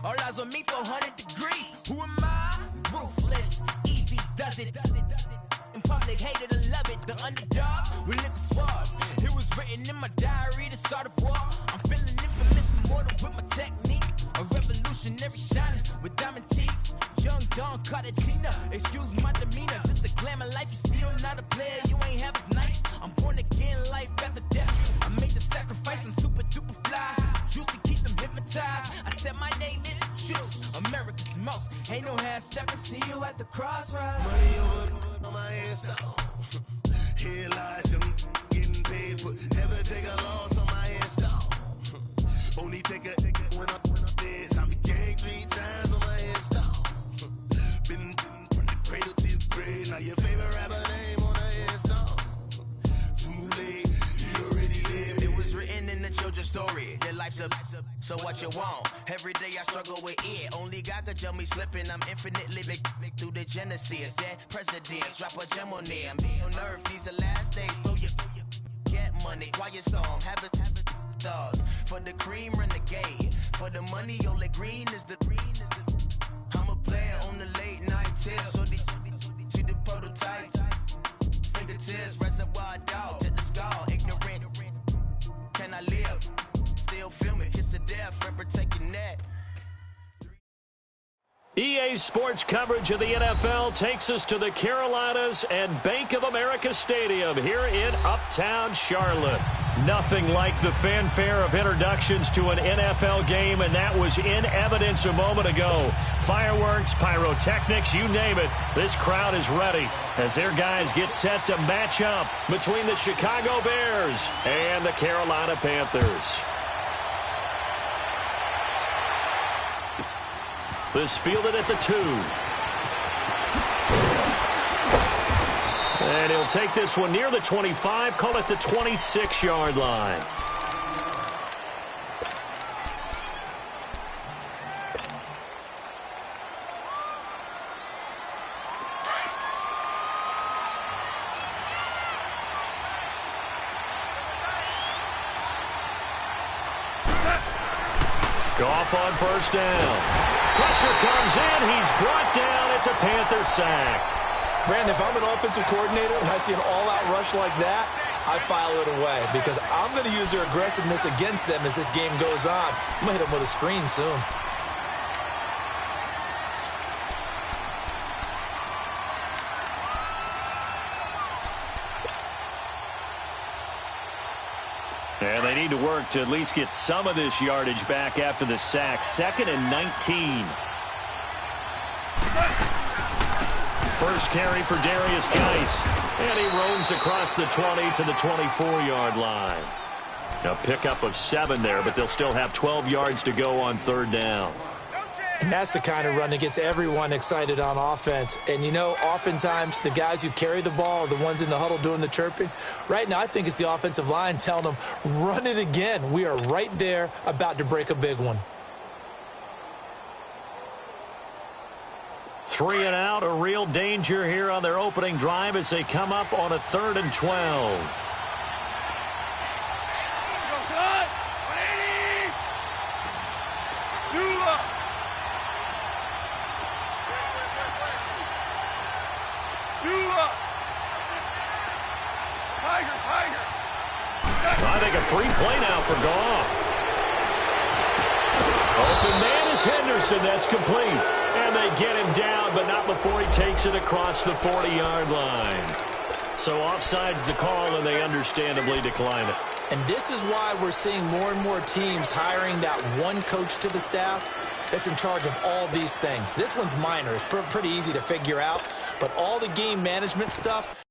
All eyes on me, 400 degrees. Who am I? Ruthless, easy does it. In public, hated or love it. The underdogs with liquor swabs. It was written in my diary to start a war. I'm feeling infamous, immortal with my technique. A revolutionary shining with diamond teeth. Young Don Cartagena, excuse my demeanor. This the glamour life, you still not a player. You ain't half as nice. I'm born again, life after death. I made the sacrifice, I'm super duper fly. Juicy, keep them hypnotized. I said my name is Juice, America's most. Ain't no half stepping, see you at the crossroads. Money on my hairstyle. Here lies them getting paid for. Never take a loss on my hairstyle. Only take a when I'm dead. I be gang 3 times on my hairstyle. Been from the cradle to the grave. Now your favorite rapper name on the hairstyle. Too late, you already there. It was written in the children's story. Their life's a so what you want? Every day I struggle with it. Only God could tell me slipping. I'm infinitely big through the genesis. Dead presidents, drop a gem on them. On earth, these the last days. Throw your get money, quiet storm, have it thoughts. For the cream, renegade. For the money, only green is the. I'm a player on the late night tips. So they see the prototype. Fingertips, reservoir dog to the skull. Ignorant. Can I live? Still film it, kiss to death, ripper taking that. EA Sports coverage of the NFL takes us to the Carolinas and Bank of America Stadium here in Uptown Charlotte. Nothing like the fanfare of introductions to an NFL game, and that was in evidence a moment ago. Fireworks, pyrotechnics, you name it. This crowd is ready as their guys get set to match up between the Chicago Bears and the Carolina Panthers. This fielded at the 2. And he'll take this one near the 25, call it the 26-yard line. Goff on first down. Pressure comes in. He's brought down. It's a Panther sack. Brandon, if I'm an offensive coordinator and I see an all-out rush like that, I file it away because I'm going to use their aggressiveness against them as this game goes on. I'm going to hit them with a screen soon. And they need to work to at least get some of this yardage back after the sack. 2nd and 19. First carry for Darius Geis. And he roams across the 20 to the 24-yard line. A pickup of 7 there, but they'll still have 12 yards to go on 3rd down. And that's the kind of run that gets everyone excited on offense. And, you know, oftentimes the guys who carry the ball are the ones in the huddle doing the chirping. Right now, I think it's the offensive line telling them, run it again. We are right there about to break a big one. 3 and out, a real danger here on their opening drive as they come up on a 3rd and 12. I think a free play now for Goff. Open man is Henderson. That's complete. And they get him down, but not before he takes it across the 40-yard line. So offside's the call, and they understandably decline it. And this is why we're seeing more and more teams hiring that one coach to the staff that's in charge of all these things. This one's minor. It's pretty easy to figure out. But all the game management stuff,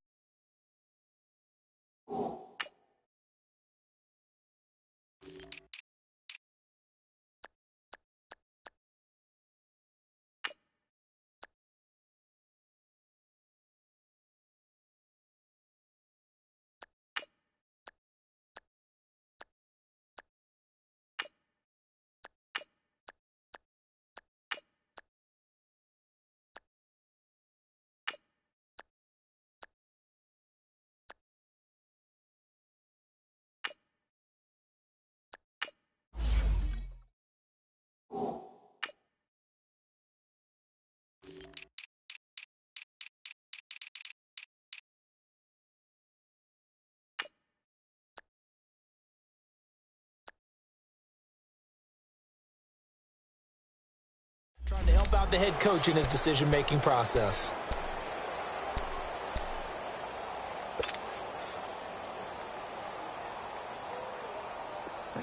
Trying to help out the head coach in his decision-making process.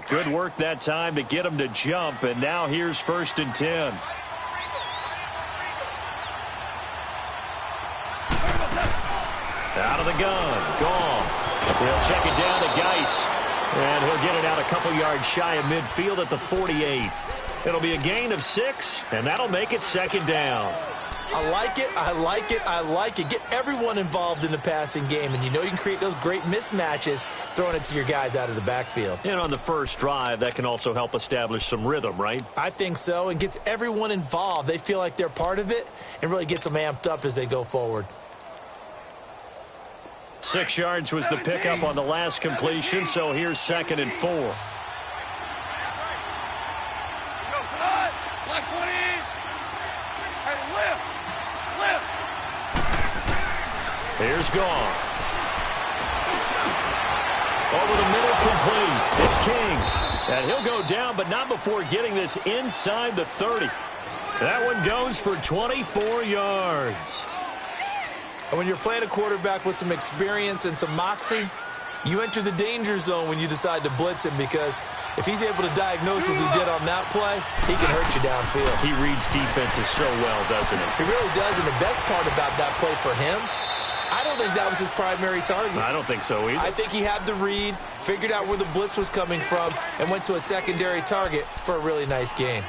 Good work that time to get him to jump, and now here's 1st and 10. Out of the gun, Goff. He'll check it down to Geis, and he'll get it out a couple yards shy of midfield at the 48. It'll be a gain of 6, and that'll make it 2nd down. I like it, I like it, I like it. Get everyone involved in the passing game, and you know you can create those great mismatches throwing it to your guys out of the backfield. And on the first drive, that can also help establish some rhythm, right? I think so, and gets everyone involved. They feel like they're part of it and really gets them amped up as they go forward. 6 yards was the pickup on the last completion, so here's 2nd and 4. Here's Goff. Over the middle, complete. It's King. And he'll go down, but not before getting this inside the 30. That one goes for 24 yards. And when you're playing a quarterback with some experience and some moxie, you enter the danger zone when you decide to blitz him, because if he's able to diagnose as he did on that play, he can hurt you downfield. He reads defenses so well, doesn't he? He really does, and the best part about that play for him, I don't think that was his primary target. I don't think so either. I think he had the read, figured out where the blitz was coming from, and went to a secondary target for a really nice gain.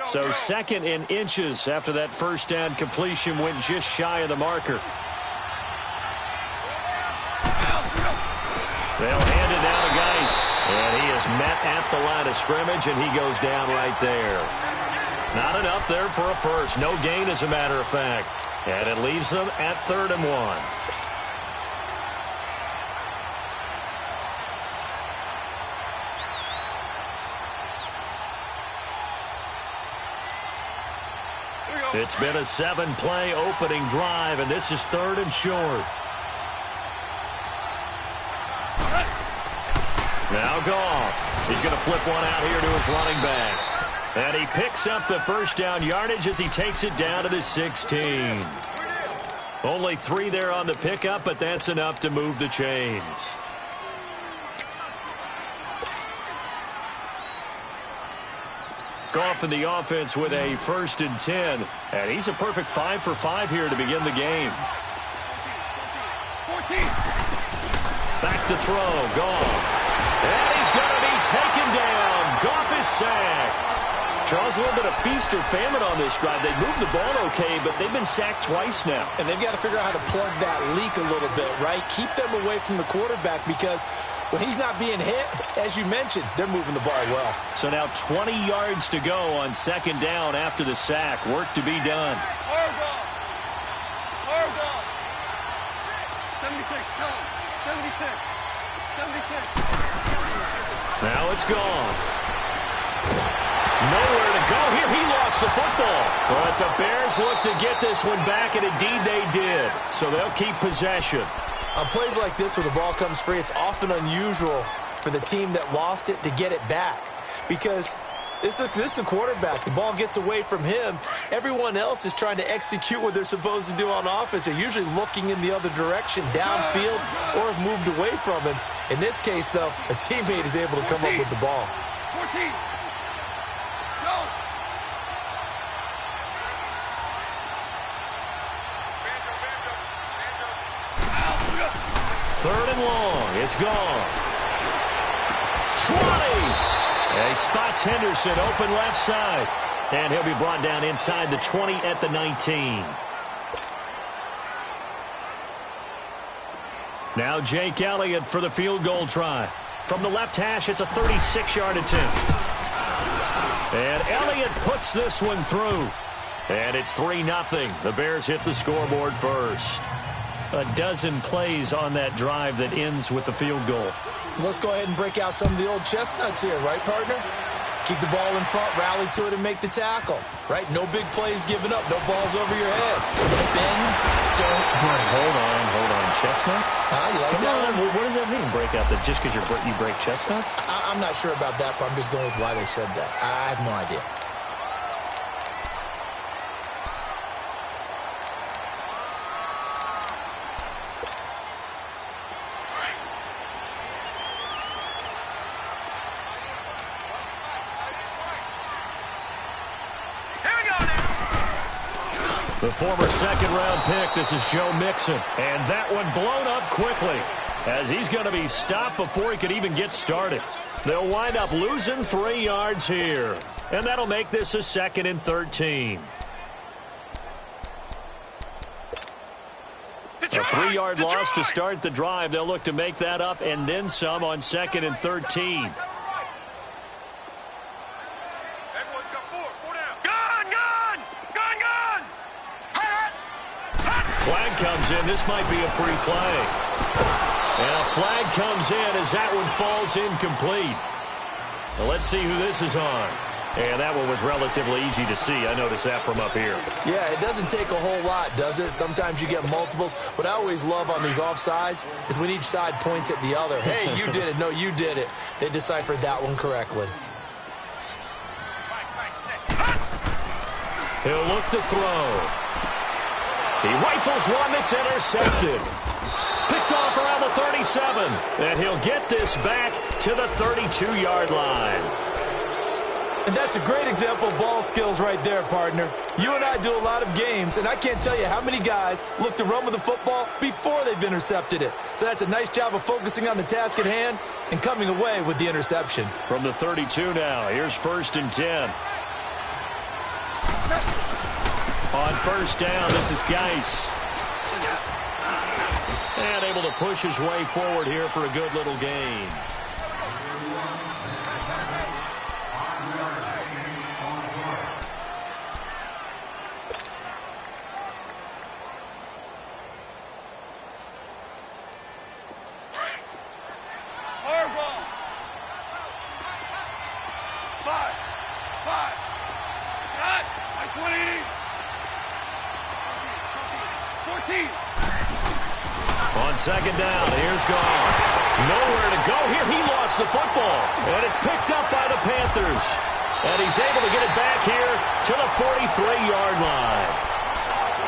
So 2nd in inches after that first down completion went just shy of the marker. They'll hand it down to Geis. And he is met at the line of scrimmage, and he goes down right there. Not enough there for a first. No gain, as a matter of fact. And it leaves them at 3rd and 1. It's been a 7-play opening drive, and this is 3rd and short. Now Goff. He's going to flip one out here to his running back. And he picks up the first down yardage as he takes it down to the 16. Only 3 there on the pickup, but that's enough to move the chains. Goff in the offense with a 1st and 10. And he's a perfect 5 for 5 here to begin the game. 14. Back to throw. Goff. And he's going to be taken down. Goff is sacked. Charles, a little bit of feast or famine on this drive. They moved the ball okay, but they've been sacked twice now. And they've got to figure out how to plug that leak a little bit, right? Keep them away from the quarterback, because when he's not being hit, as you mentioned, they're moving the ball well. So now 20 yards to go on 2nd down after the sack. Work to be done. 76, tell him. 76. 76. Now it's gone. Nowhere to go here. He lost the football. But the Bears look to get this one back, and indeed they did. So they'll keep possession. On plays like this where the ball comes free, it's often unusual for the team that lost it to get it back, because this is the quarterback. The ball gets away from him. Everyone else is trying to execute what they're supposed to do on offense. They're usually looking in the other direction, downfield, or have moved away from him. In this case, though, a teammate is able to come up with the ball. 14. Go. 3rd and long. It's gone. 20. And he spots Henderson open left side. And he'll be brought down inside the 20 at the 19. Now Jake Elliott for the field goal try. From the left hash, it's a 36-yard attempt. And Elliott puts this one through. And it's 3-0. The Bears hit the scoreboard first. A dozen plays on that drive that ends with the field goal. Let's go ahead and break out some of the old chestnuts here, right, partner? Keep the ball in front, rally to it, and make the tackle, right? No big plays given up, no balls over your head. Bend, don't break. Hold on. chestnuts? You like Come that on, one? what does that mean, break out? That just because you break chestnuts? I'm not sure about that, but I'm just going with why they said that. I have no idea. The former second-round pick, this is Joe Mixon. And that one blown up quickly as he's going to be stopped before he could even get started. They'll wind up losing 3 yards here. And that'll make this a 2nd and 13. A 3-yard loss to start the drive. They'll look to make that up and then some on 2nd and 13. Flag comes in. This might be a free play. And a flag comes in as that one falls incomplete. Well, let's see who this is on. And that one was relatively easy to see. I noticed that from up here. Yeah, it doesn't take a whole lot, does it? Sometimes you get multiples. What I always love on these offsides is when each side points at the other. Hey, you did it. No, you did it. They deciphered that one correctly. He'll look to throw. He rifles one that's intercepted. Picked off around the 37. And he'll get this back to the 32-yard line. And that's a great example of ball skills right there, partner. You and I do a lot of games, and I can't tell you how many guys look to run with the football before they've intercepted it. So that's a nice job of focusing on the task at hand and coming away with the interception. From the 32 now, here's 1st and 10. On 1st down, this is Geis. And able to push his way forward here for a good little gain. On 2nd down, here's Goff. Nowhere to go here. He lost the football. And it's picked up by the Panthers. And he's able to get it back here to the 43-yard line.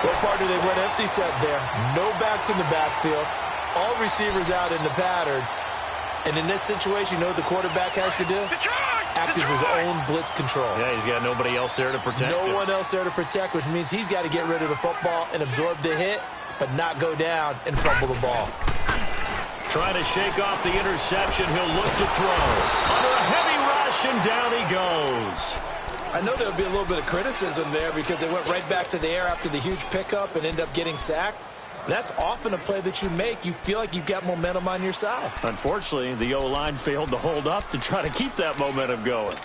Well, partner, they went empty set there. No backs in the backfield. All receivers out in the pattern. And in this situation, you know what the quarterback has to do? Act as his own blitz control. Yeah, he's got nobody else there to protect him. No one else there to protect, which means he's got to get rid of the football and absorb the hit, but not go down and fumble the ball. Trying to shake off the interception. He'll look to throw. Under a heavy rush, and down he goes. I know there'll be a little bit of criticism there because they went right back to the air after the huge pickup and end up getting sacked. That's often a play that you make. You feel like you've got momentum on your side. Unfortunately, the O-line failed to hold up to try to keep that momentum going.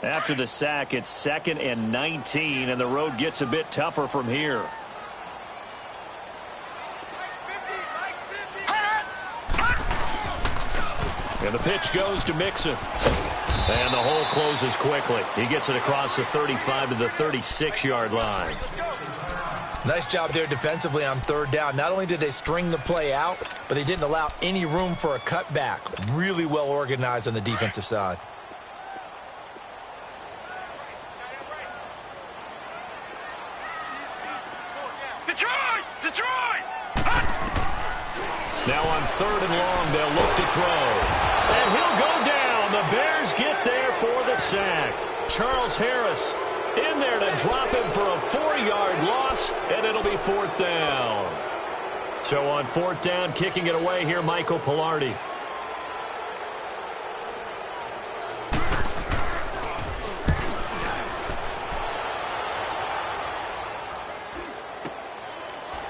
After the sack, it's 2nd and 19, and the road gets a bit tougher from here. And the pitch goes to Mixon. And the hole closes quickly. He gets it across the 35 to the 36-yard line. Nice job there defensively on 3rd down. Not only did they string the play out, but they didn't allow any room for a cutback. Really well organized on the defensive side. Detroit! Now on 3rd and long, they'll look to throw. And he'll go down. The Bears get there for the sack. Charles Harris in there to drop him for a 4-yard loss, and it'll be 4th down. So on 4th down, kicking it away here, Michael Pilardi.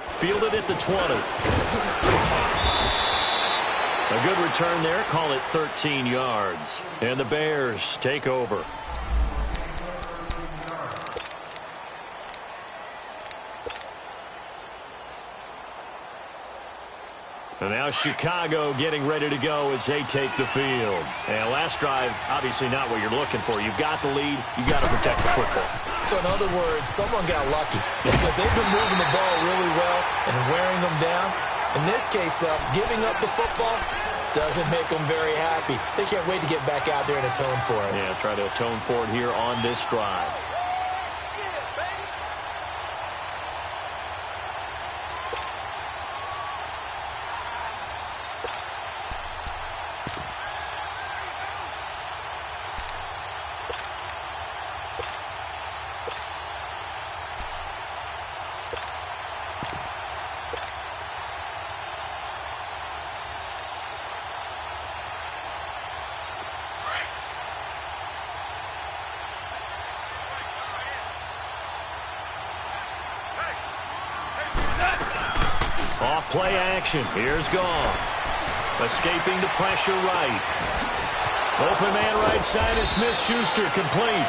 Fielded at the 20. A good return there. Call it 13 yards. And the Bears take over. And now Chicago getting ready to go as they take the field. And last drive, obviously not what you're looking for. You've got the lead. You've got to protect the football. So in other words, someone got lucky because they've been moving the ball really well and wearing them down. In this case, though, giving up the football doesn't make them very happy. They can't wait to get back out there and atone for it. Yeah, try to atone for it here on this drive. Off play action. Here's Goff. Escaping the pressure right. Open man right side is Smith-Schuster, complete.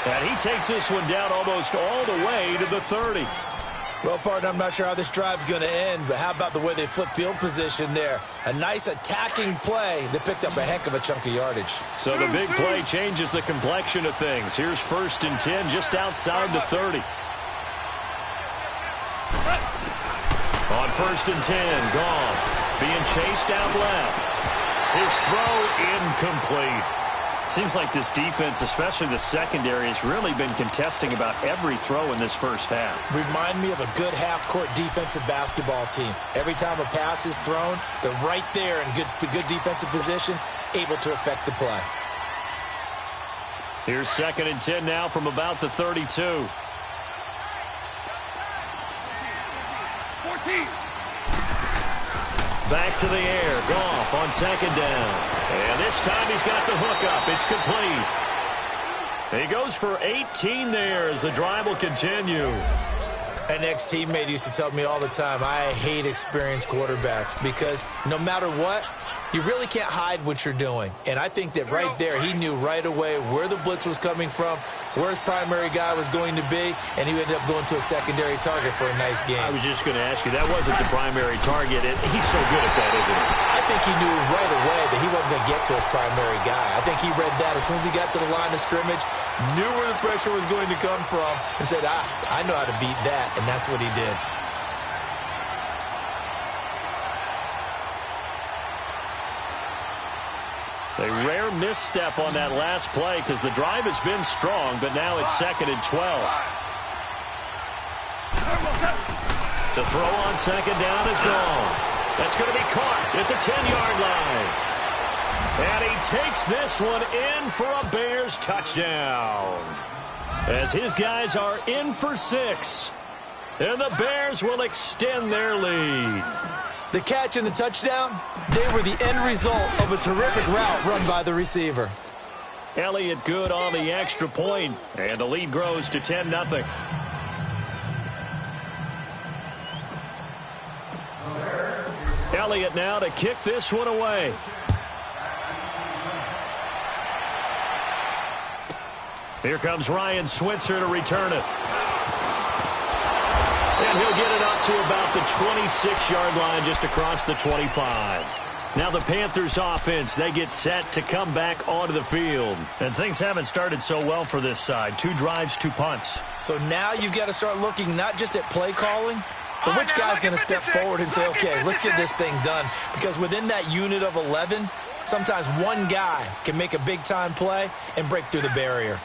And he takes this one down almost all the way to the 30. Well, partner, I'm not sure how this drive's going to end, but how about the way they flip field position there? A nice attacking play that picked up a heck of a chunk of yardage. So the big play changes the complexion of things. Here's 1st and 10 just outside the 30. On 1st and 10, Goff being chased out left. His throw incomplete. Seems like this defense, especially the secondary, has really been contesting about every throw in this first half. Remind me of a good half-court defensive basketball team. Every time a pass is thrown, they're right there in good defensive position, able to affect the play. Here's 2nd and 10 now from about the 32. 14. Back to the air. Goff on 2nd down. And this time he's got the hook up. It's complete. He goes for 18 there as the drive will continue. An ex-teammate used to tell me all the time, I hate experienced quarterbacks because no matter what, you really can't hide what you're doing. And I think that right there, he knew right away where the blitz was coming from, where his primary guy was going to be, and he ended up going to a secondary target for a nice game. I was just going to ask you, that wasn't the primary target. He's so good at that, isn't he? I think he knew right away that he wasn't going to get to his primary guy. I think he read that as soon as he got to the line of scrimmage, knew where the pressure was going to come from, and said, I know how to beat that, and that's what he did. A rare misstep on that last play because the drive has been strong, but now it's 2nd and 12. To throw on 2nd down is gone. That's going to be caught at the 10-yard line. And he takes this one in for a Bears touchdown. As his guys are in for 6. And the Bears will extend their lead. The catch and the touchdown, they were the end result of a terrific route run by the receiver. Elliott good on the extra point, and the lead grows to 10-0. Elliott now to kick this one away. Here comes Ryan Switzer to return it. And he'll get it up to about the 26-yard line just across the 25. Now the Panthers offense, they get set to come back onto the field. And things haven't started so well for this side. 2 drives, 2 punts. So now you've got to start looking not just at play calling, but which guy's going to step forward and say, okay, let's get this thing done. Because within that unit of 11, sometimes one guy can make a big-time play and break through the barrier.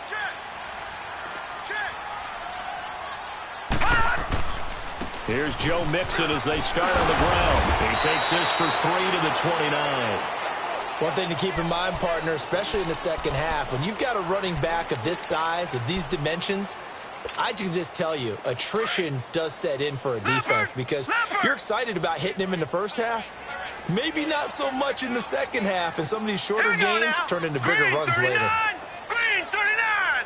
Here's Joe Mixon as they start on the ground. He takes this for 3 to the 29. One thing to keep in mind, partner, especially in the second half, when you've got a running back of this size, of these dimensions, I can just tell you, attrition does set in for a defense because you're excited about hitting him in the first half. Maybe not so much in the second half, and some of these shorter gains turn into bigger runs later. Green 39.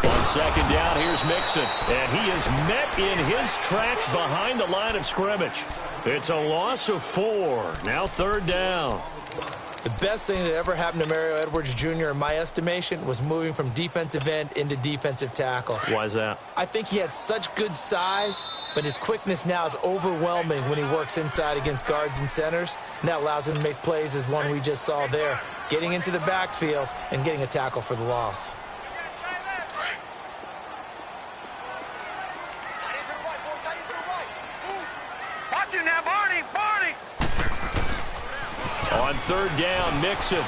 On 2nd down, here's Mixon. And he is met in his tracks behind the line of scrimmage. It's a loss of 4. Now 3rd down. The best thing that ever happened to Mario Edwards Jr., in my estimation, was moving from defensive end into defensive tackle. Why is that? I think he had such good size, but his quickness now is overwhelming when he works inside against guards and centers, and that allows him to make plays as one we just saw there, getting into the backfield and getting a tackle for the loss. Watch it now, Barney! Barney! On third down, Mixon.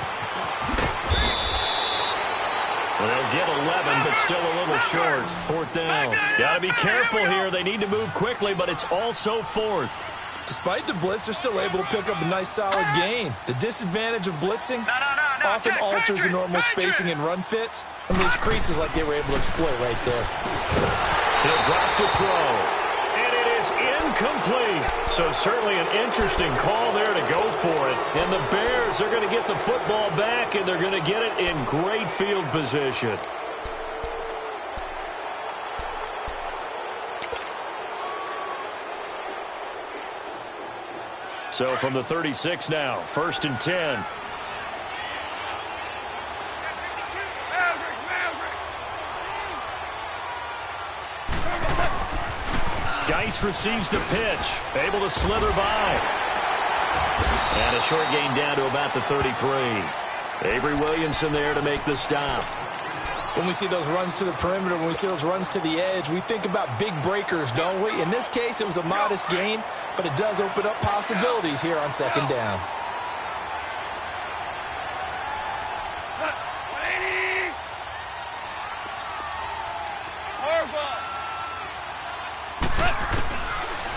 Well, they'll get 11, but still a little short. Fourth down. Got to be careful here. They need to move quickly, but it's also fourth. Despite the blitz, they're still able to pick up a nice, solid gain. The disadvantage of blitzing often alters the normal spacing and run fits and leaves creases like they were able to exploit right there. He'll drop to throw. And it is incomplete. So certainly an interesting call there to go for it. And the Bears are going to get the football back, and they're going to get it in great field position. So from the 36 now, 1st and 10. Geis receives the pitch, able to slither by. And a short gain down to about the 33. Avery Williamson there to make the stop. When we see those runs to the perimeter, when we see those runs to the edge, we think about big breakers, don't we? In this case, it was a modest gain, but it does open up possibilities here on second down.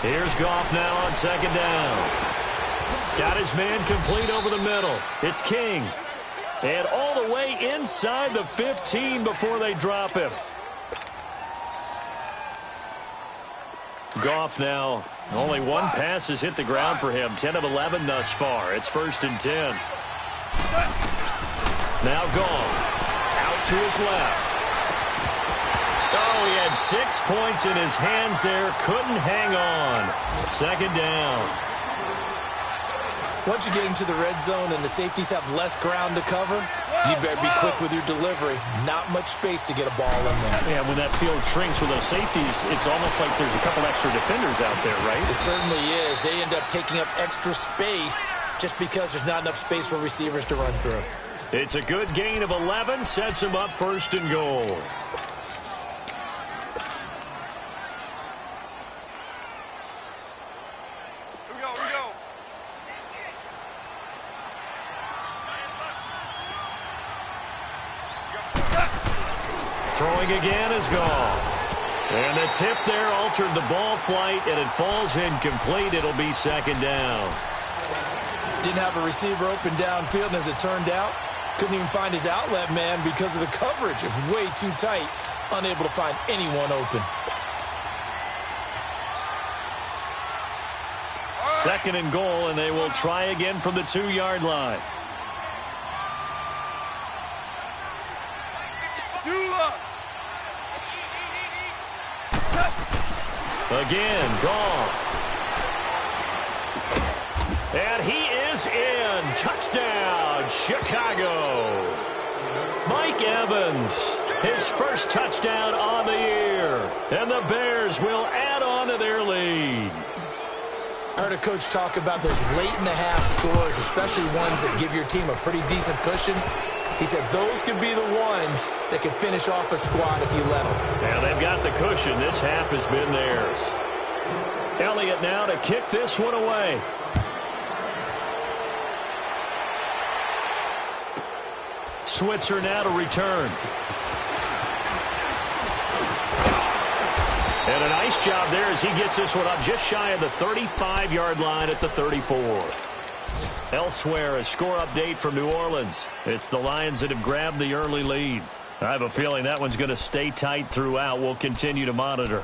Here's Goff now on second down. Got his man complete over the middle. It's King. And all the way inside the 15 before they drop him. Goff now, only one pass has hit the ground for him. 10 of 11 thus far. It's 1st and 10. Now Goff. Out to his left. Oh, he had 6 points in his hands there. Couldn't hang on. Second down. Once you get into the red zone and the safeties have less ground to cover, you better be quick with your delivery. Not much space to get a ball in there. Yeah, when that field shrinks with those safeties, it's almost like there's a couple extra defenders out there, right? It certainly is. They end up taking up extra space just because there's not enough space for receivers to run through. It's a good gain of 11. Sets him up 1st and goal. Throwing again is Goff. And the tip there altered the ball flight, and it falls incomplete. It'll be second down. Didn't have a receiver open downfield, and as it turned out, couldn't even find his outlet man because of the coverage. It was way too tight, unable to find anyone open. 2nd and goal, and they will try again from the 2-yard line. Again, Goff. And he is in. Touchdown, Chicago. Mike Evans, his first touchdown on the year. And the Bears will add on to their lead. I heard a coach talk about those late-in-the-half scores, especially ones that give your team a pretty decent cushion. He said those could be the ones that can finish off a squad if you let them. And they've got the cushion. This half has been theirs. Elliott now to kick this one away. Switzer now to return. And a nice job there as he gets this one up just shy of the 35-yard line at the 34. Elsewhere, a score update from New Orleans. It's the Lions that have grabbed the early lead. I have a feeling that one's going to stay tight throughout. We'll continue to monitor.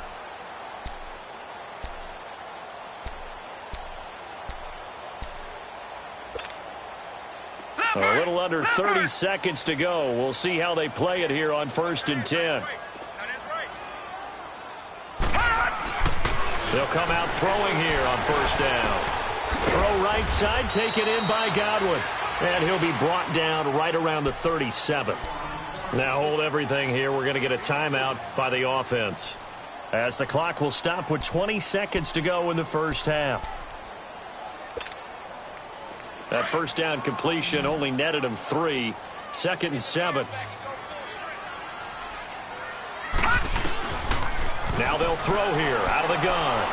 A little under 30 seconds to go. We'll see how they play it here on 1st and 10. They'll come out throwing here on 1st down. Throw right side, taken in by Godwin. And he'll be brought down right around the 37. Now hold everything here. We're going to get a timeout by the offense, as the clock will stop with 20 seconds to go in the first half. That first down completion only netted him 3. 2nd and 7. Now they'll throw here out of the gun.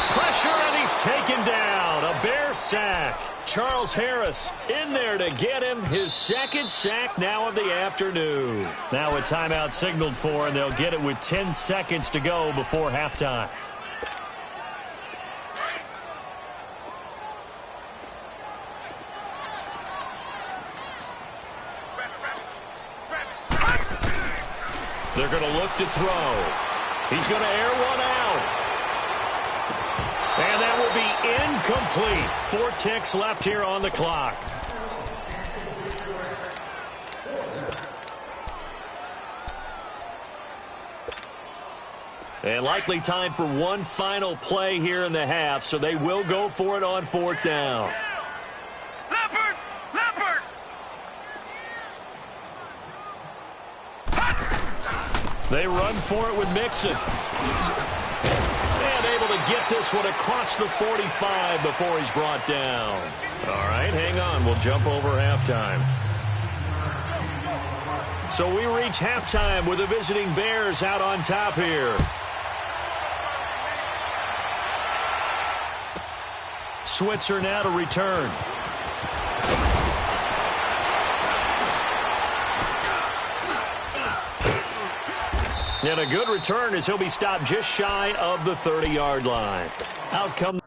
Pressure, and he's taken down. A Bear sack. Charles Harris in there to get him his 2nd sack now of the afternoon. Now a timeout signaled for, and they'll get it with 10 seconds to go before halftime. They're going to look to throw. He's going to air one out. And that will be incomplete. 4 ticks left here on the clock. And likely time for one final play here in the half, so they will go for it on 4th down. Leopard! Leopard! They run for it with Mixon. And able to get this one across the 45 before he's brought down. All right, hang on. We'll jump over halftime. So we reach halftime with the visiting Bears out on top here. Switzer now to return. And a good return as he'll be stopped just shy of the 30-yard line. Out come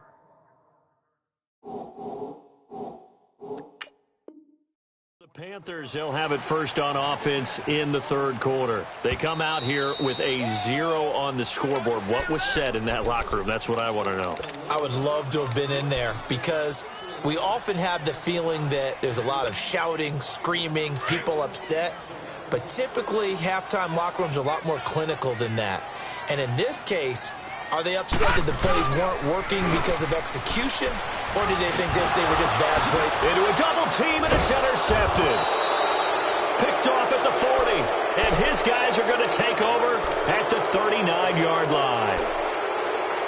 the Panthers. They'll have it first on offense in the 3rd quarter. They come out here with a 0 on the scoreboard. What was said in that locker room? That's what I want to know. I would love to have been in there, because we often have the feeling that there's a lot of shouting, screaming, people upset. But typically, halftime locker rooms are a lot more clinical than that. And in this case, are they upset that the plays weren't working because of execution? Or did they think they were just bad plays? Into a double team, and it's intercepted. Picked off at the 40. And his guys are going to take over at the 39-yard line.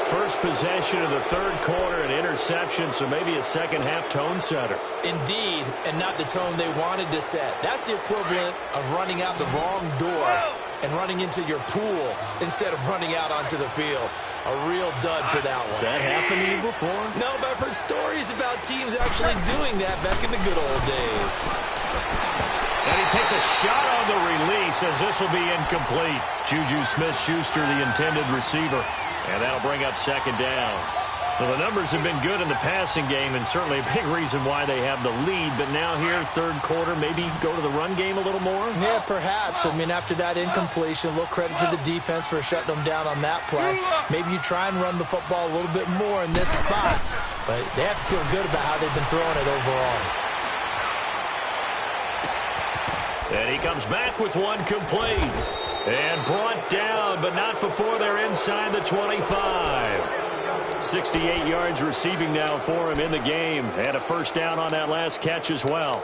First possession of the 3rd quarter, an interception, so maybe a second-half tone setter. Indeed, and not the tone they wanted to set. That's the equivalent of running out the wrong door and running into your pool instead of running out onto the field. A real dud for that one. Has that happened to you before? No, but I've heard stories about teams actually doing that back in the good old days. And he takes a shot on the release as this will be incomplete. Juju Smith-Schuster, the intended receiver. And that'll bring up 2nd down. Well, the numbers have been good in the passing game, and certainly a big reason why they have the lead. But now here, 3rd quarter, maybe go to the run game a little more? Yeah, perhaps. I mean, after that incompletion, a little credit to the defense for shutting them down on that play. Maybe you try and run the football a little bit more in this spot. But they have to feel good about how they've been throwing it overall. And he comes back with one complete. And brought down, but not before they're inside the 25. 68 yards receiving now for him in the game. And a first down on that last catch as well.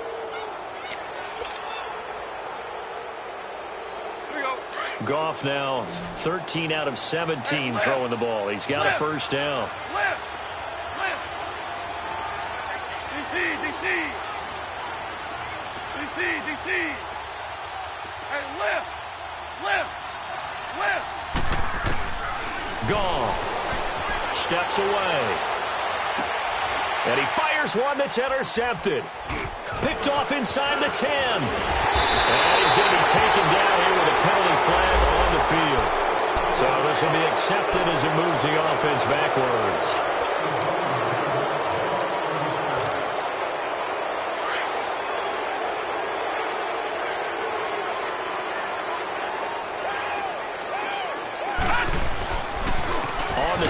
Goff now 13 out of 17 throwing the ball. He's got a first down. Left! DC! Hey, left! Goff steps away. And he fires one that's intercepted. Picked off inside the 10. And he's going to be taken down here with a penalty flag on the field. So this will be accepted as it moves the offense backwards.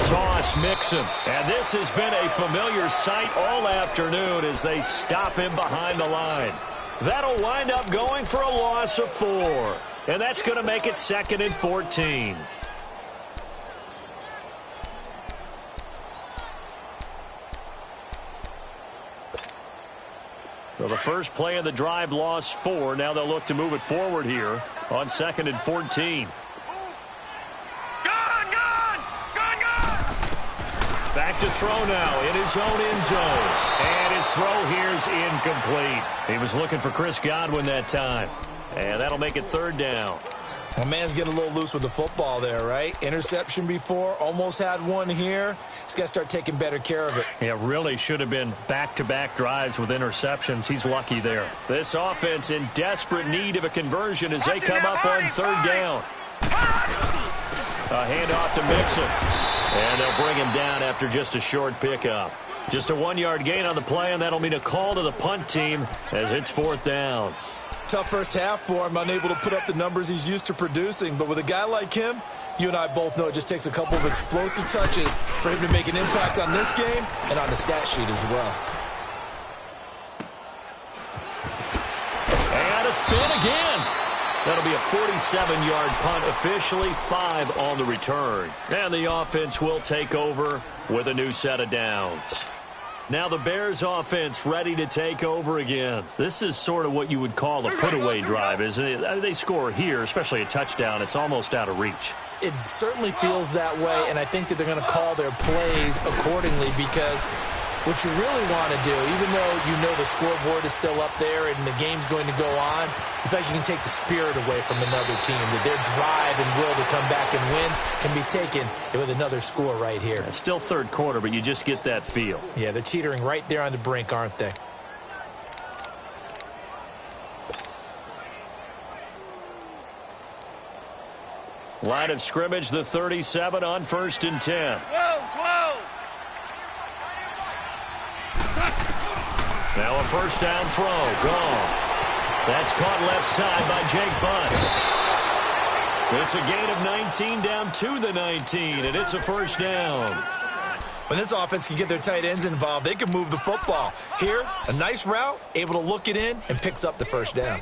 Toss Mixon. And this has been a familiar sight all afternoon as they stop him behind the line. That'll wind up going for a loss of 4. And that's going to make it 2nd and 14. So the first play of the drive lost 4. Now they'll look to move it forward here on 2nd and 14. Back to throw now in his own end zone. And his throw here's incomplete. He was looking for Chris Godwin that time. And that'll make it 3rd down. Well, man's getting a little loose with the football there, right? Interception before, almost had one here. He's got to start taking better care of it. Yeah, really should have been back-to-back drives with interceptions. He's lucky there. This offense in desperate need of a conversion as they come up on 3rd down. A handoff to Mixon. And they'll bring him down after just a short pickup. Just a 1-yard gain on the play, and that'll mean a call to the punt team as it's 4th down. Tough first half for him, unable to put up the numbers he's used to producing. But with a guy like him, you and I both know it just takes a couple of explosive touches for him to make an impact on this game and on the stat sheet as well. And a spin again. That'll be a 47-yard punt, officially 5 on the return. And the offense will take over with a new set of downs. Now the Bears offense ready to take over again. This is sort of what you would call a put-away drive, isn't it? They score here, especially a touchdown. It's almost out of reach. It certainly feels that way, and I think that they're going to call their plays accordingly because what you really want to do, even though you know the scoreboard is still up there and the game's going to go on, the fact you can take the spirit away from another team, that their drive and will to come back and win can be taken with another score right here. Yeah, still 3rd quarter, but you just get that feel. Yeah, they're teetering right there on the brink, aren't they? Line of scrimmage, the 37 on 1st and 10. 12. Now a 1st down throw. Gone. That's caught left side by Jake Butt. It's a gain of 19 down to the 19, and it's a 1st down. When this offense can get their tight ends involved, they can move the football. Here, a nice route, able to look it in, and picks up the 1st down.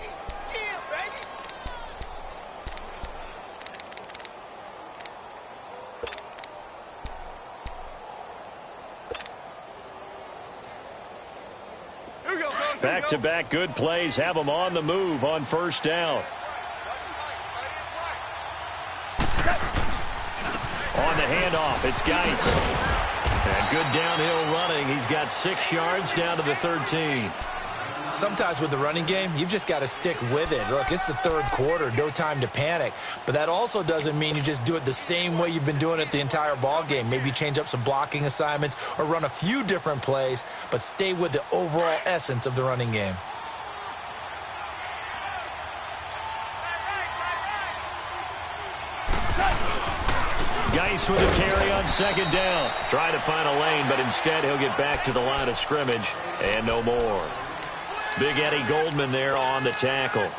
Back-to-back good plays have them on the move on 1st down. On the handoff, it's Geis. And good downhill running. He's got 6 yards down to the 13. Sometimes with the running game, you've just got to stick with it. Look, it's the 3rd quarter, no time to panic. But that also doesn't mean you just do it the same way you've been doing it the entire ball game. Maybe change up some blocking assignments or run a few different plays, but stay with the overall essence of the running game. Geis with a carry on 2nd down. Try to find a lane, but instead he'll get back to the line of scrimmage and no more. Big Eddie Goldman there on the tackle.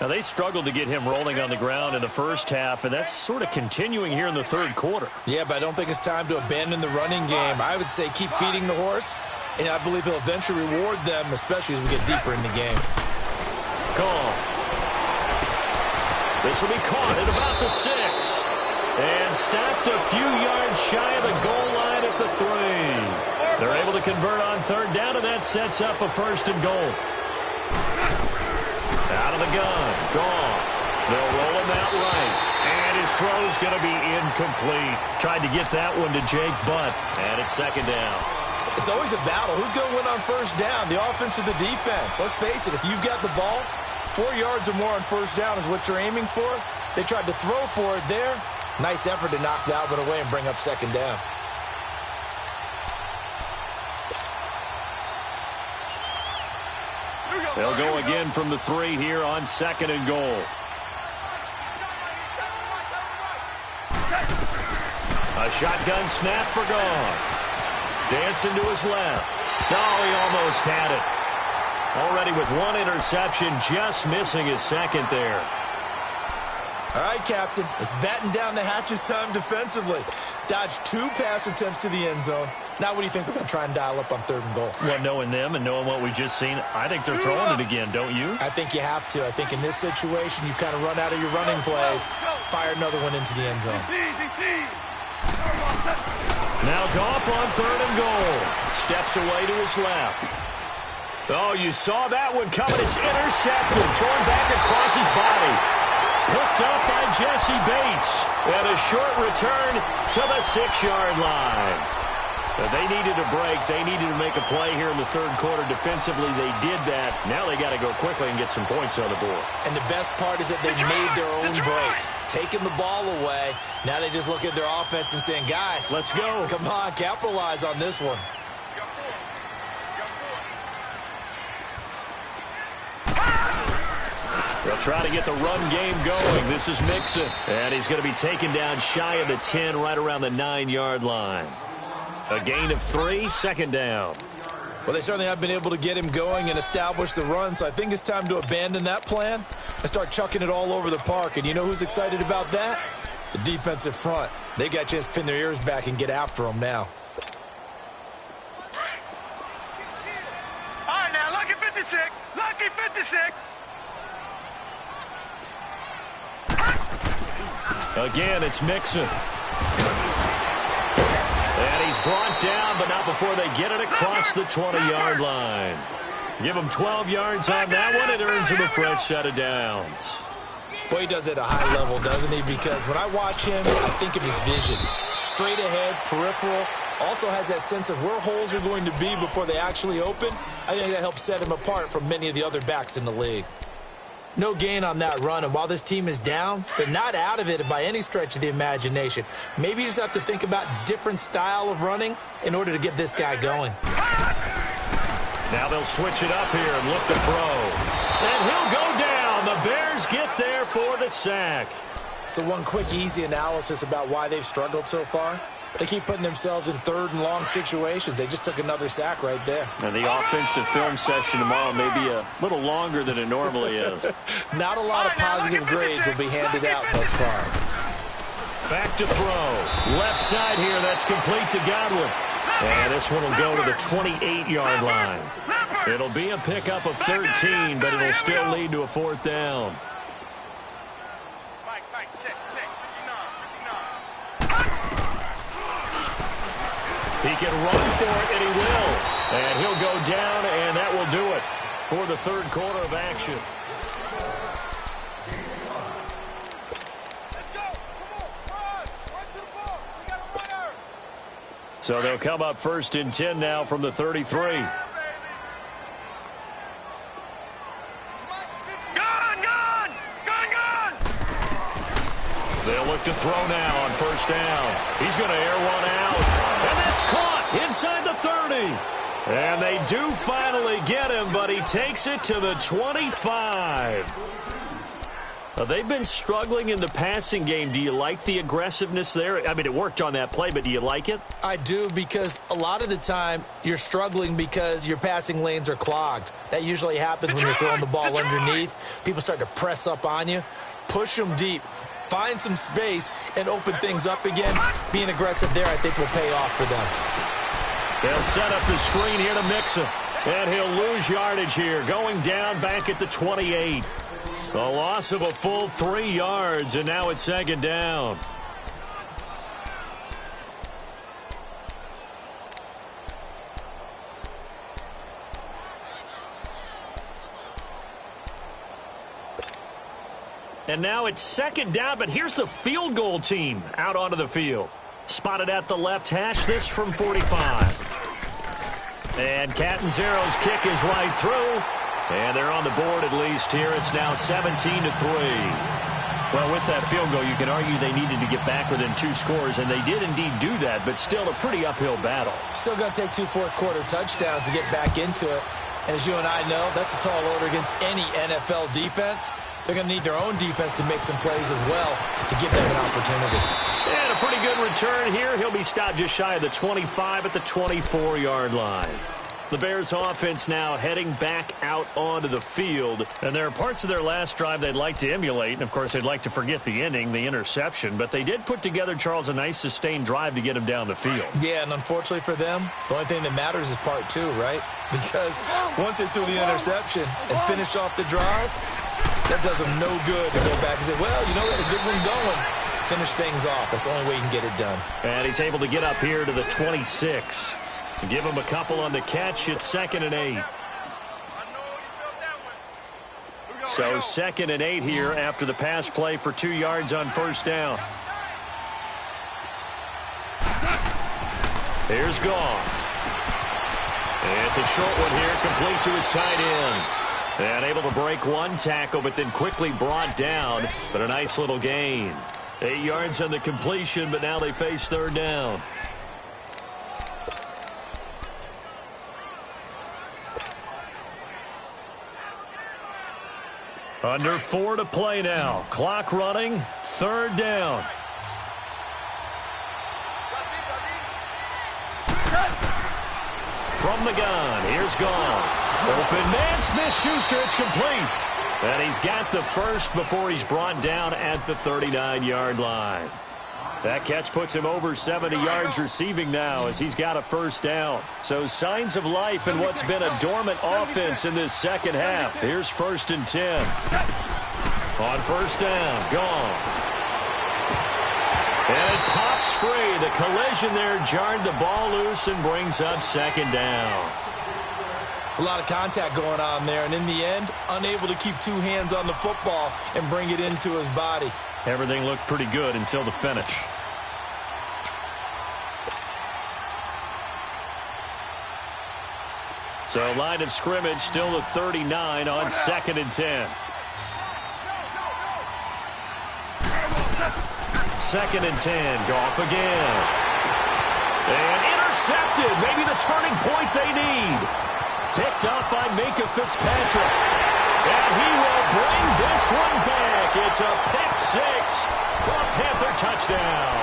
Now, they struggled to get him rolling on the ground in the first half, and that's sort of continuing here in the 3rd quarter. Yeah, but I don't think it's time to abandon the running game. I would say keep feeding the horse, and I believe he'll eventually reward them, especially as we get deeper in the game. Call. This will be caught at about the 6. And stopped a few yards shy of the goal line at the 3. They're able to convert on 3rd down, and that sets up a 1st and goal. Out of the gun. Gone. They'll roll him out right. And his throw's going to be incomplete. Tried to get that one to Jake Butt. And it's 2nd down. It's always a battle. Who's going to win on 1st down, the offense or the defense? Let's face it, if you've got the ball, 4 yards or more on 1st down is what you're aiming for. They tried to throw for it there. Nice effort to knock that one away and bring up 2nd down. They'll go again from the 3 here on 2nd and goal. A shotgun snap for Goff. Dancing to his left. Oh, he almost had it. Already with 1 interception, just missing his 2nd there. All right, Captain, it's batten down the hatches time defensively. Dodged 2 pass attempts to the end zone. Now what do you think they're going to try and dial up on 3rd and goal? Well, knowing them and knowing what we've just seen, I think they're throwing it again, don't you? I think you have to. I think in this situation, you kind of run out of your running plays, fire another one into the end zone. Now Goff on 3rd and goal. Steps away to his left. Oh, you saw that one coming. It's intercepted, thrown back across his body. Picked up by Jesse Bates. And a short return to the 6-yard line. They needed a break. They needed to make a play here in the third quarter. Defensively, they did that. Now they got to go quickly and get some points on the board. And the best part is that they made their own break. Taking the ball away. Now they just look at their offense and saying, guys, let's go. Come on, capitalize on this one. They'll try to get the run game going. This is Mixon. And he's going to be taken down shy of the 10, right around the 9-yard line. A gain of 3, second down. Well, they certainly have been able to get him going and establish the run, so I think it's time to abandon that plan and start chucking it all over the park. And you know who's excited about that? The defensive front. They got a chance to pin their ears back and get after him now. All right, now, lucky 56. Lucky 56. Again, it's Mixon. And he's brought down, but not before they get it across the 20-yard line. Give him 12 yards on that one. It earns him a fresh set of downs. Boy, he does it at a high level, doesn't he? Because when I watch him, I think of his vision. Straight ahead, peripheral. Also has that sense of where holes are going to be before they actually open. I think that helps set him apart from many of the other backs in the league. No gain on that run, and while this team is down, they're not out of it by any stretch of the imagination. Maybe you just have to think about different style of running in order to get this guy going. Now they'll switch it up here and look to throw. And he'll go down. The Bears get there for the sack. So one quick, easy analysis about why they've struggled so far. They keep putting themselves in third and long situations. They just took another sack right there. And the offensive film session tomorrow may be a little longer than it normally is. Not a lot of positive grades will be handed out thus far. Back to throw. Left side here. That's complete to Godwin. And this one will go to the 28-yard line. It'll be a pickup of 13, but it'll still lead to a fourth down. He can run for it, and he will. And he'll go down, and that will do it for the third quarter of action. Let's go. Come on. Run to the ball. We got a runner. So they'll come up first and 10 now from the 33. They'll look to throw now on first down. He's going to air one out. And that's caught inside the 30. And they do finally get him, but he takes it to the 25. They've been struggling in the passing game. Do you like the aggressiveness there? I mean, it worked on that play, but do you like it? I do, because a lot of the time you're struggling because your passing lanes are clogged. That usually happens when you're throwing the ball underneath. People start to press up on you. Push them deep. Find some space and open things up again. Being aggressive there, I think, will pay off for them. They'll set up the screen here to Mixon. And he'll lose yardage here, going down back at the 28. A loss of a full 3 yards, and now it's second down. And now it's second down, but here's the field goal team out onto the field. Spotted at the left hash, this from 45. And Catanzaro's kick is right through. And they're on the board at least here. It's now 17-3. Well, with that field goal, you can argue they needed to get back within 2 scores, and they did indeed do that, but still a pretty uphill battle. Still going to take 2 fourth-quarter touchdowns to get back into it. And as you and I know, that's a tall order against any NFL defense. They're going to need their own defense to make some plays as well to give them an opportunity. And a pretty good return here. He'll be stopped just shy of the 25 at the 24-yard line. The Bears offense now heading back out onto the field. And there are parts of their last drive they'd like to emulate. And, of course, they'd like to forget the ending, the interception. But they did put together, Charles, a nice sustained drive to get him down the field. Yeah, and unfortunately for them, the only thing that matters is part 2, right? Because once they threw the interception and finished off the drive, that does them no good to go back and say, well, you know, we had a good one going. Finish things off. That's the only way you can get it done. And he's able to get up here to the 26. Give him a couple on the catch. It's 2nd and 8. So 2nd and 8 here after the pass play for 2 yards on first down. Here's Goff. It's a short one here, complete to his tight end. And able to break one tackle, but then quickly brought down. But a nice little gain. 8 yards on the completion, but now they face 3rd down. Under 4 to play now. Clock running. 3rd down. From the gun, here's Goff. Open man, Smith-Schuster, it's complete. And he's got the first before he's brought down at the 39-yard line. That catch puts him over 70 yards receiving now as he's got a first down. So signs of life in what's been a dormant offense in this second half. Here's 1st and 10. On first down, Goff. And it pops free. The collision there jarred the ball loose and brings up 2nd down. It's a lot of contact going on there, and in the end, unable to keep 2 hands on the football and bring it into his body. Everything looked pretty good until the finish. So line of scrimmage still the 39 on 2nd and 10. 2nd and 10. Goff again. And intercepted. Maybe the turning point they need. Picked up by Minkah Fitzpatrick. And he will bring this one back. It's a pick 6 for a Panther touchdown.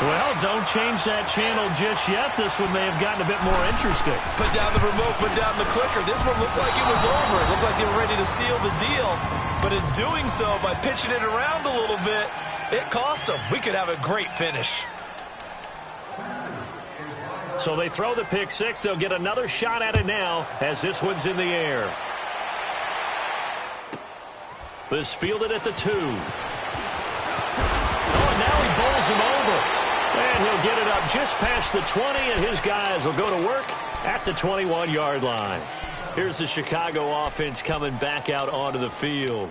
Well, don't change that channel just yet. This one may have gotten a bit more interesting. Put down the remote, put down the clicker. This one looked like it was over. It looked like they were ready to seal the deal. But in doing so, by pitching it around a little bit, it cost them. We could have a great finish. So they throw the pick 6. They'll get another shot at it now as this one's in the air. This fielded at the 2. Oh, and now he bowls him over. And he'll get it up just past the 20, and his guys will go to work at the 21-yard line. Here's the Chicago offense coming back out onto the field.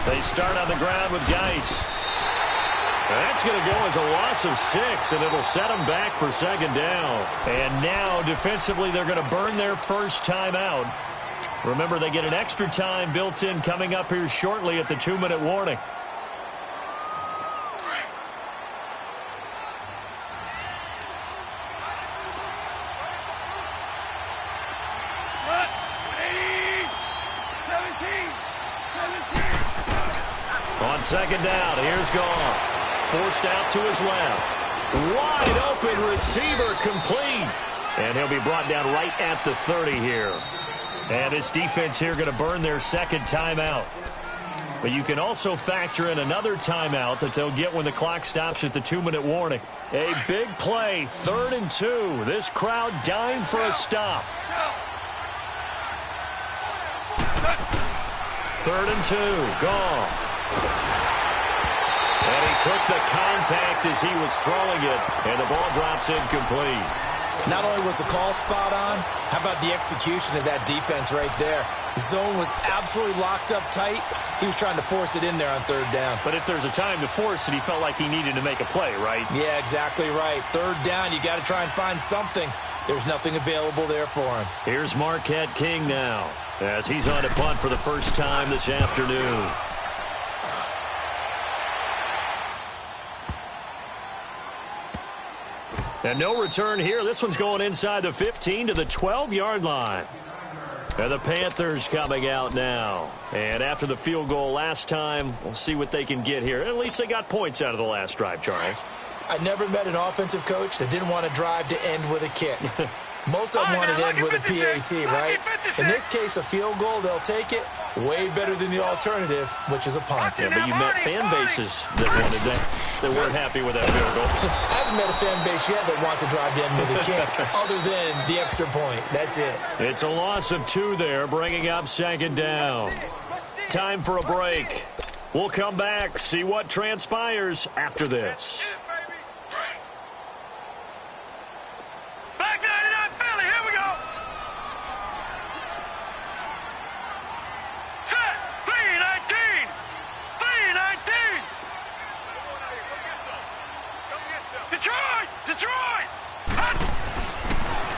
They start on the ground with Geis. That's going to go as a loss of 6, and it'll set them back for 2nd down. And now, defensively, they're going to burn their first timeout. Remember, they get an extra time built in coming up here shortly at the 2-minute warning. On 2nd down, here's Goff. Forced out to his left. Wide open receiver complete. And he'll be brought down right at the 30 here. And this defense here going to burn their 2nd timeout. But you can also factor in another timeout that they'll get when the clock stops at the 2-minute warning. A big play, 3rd and 2. This crowd dying for a stop. 3rd and 2, Goff. And he took the contact as he was throwing it, and the ball drops incomplete. Not only was the call spot on, how about the execution of that defense right there? The zone was absolutely locked up tight. He was trying to force it in there on 3rd down. But if there's a time to force it, he felt like he needed to make a play, right? Yeah, exactly right. 3rd down, you got to try and find something. There's nothing available there for him. Here's Marquette King now, as he's on a punt for the first time this afternoon. And no return here. This one's going inside the 15 to the 12-yard line. And the Panthers coming out now. And after the field goal last time, we'll see what they can get here. At least they got points out of the last drive, Charles. I never met an offensive coach that didn't want to drive to end with a kick. Most of them want to end with a PAT, right? In this case, a field goal, they'll take it. Way better than the alternative, which is a punt. Yeah, but you met fan bases that wanted that weren't happy with that field goal. I haven't met a fan base yet that wants to drive down with a kick other than the extra point. That's it. It's a loss of 2 there, bringing up second down. Time for a break. We'll come back, see what transpires after this.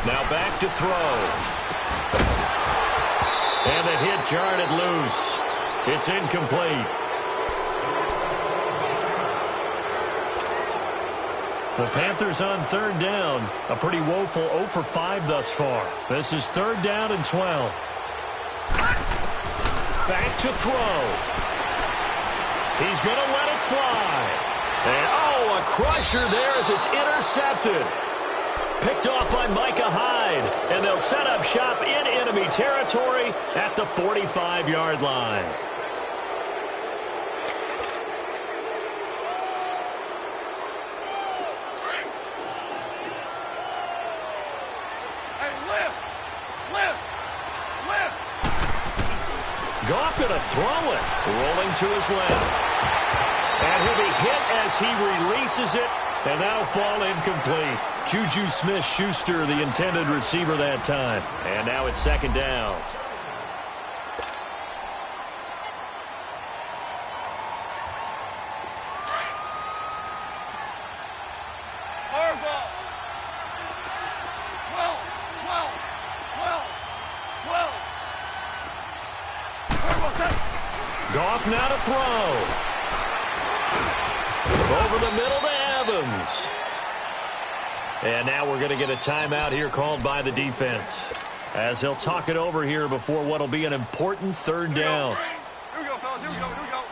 Now back to throw. And the hit jarred it loose. It's incomplete. The Panthers on third down. A pretty woeful 0 for 5 thus far. This is 3rd down and 12. Back to throw. He's going to let it fly. And, oh, a crusher there as it's intercepted. Picked off by Micah Hyde, and they'll set up shop in enemy territory at the 45-yard line. Goff going to throw it, rolling to his left. And he'll be hit as he releases it, and that'll fall incomplete. Juju Smith-Schuster, the intended receiver that time. And now it's 2nd down. Goff now to throw. Over the middle to Evans. And now we're going to get a timeout here called by the defense, as they'll talk it over here before what will be an important 3rd down. Here we go, fellas. Here we go. Here we go.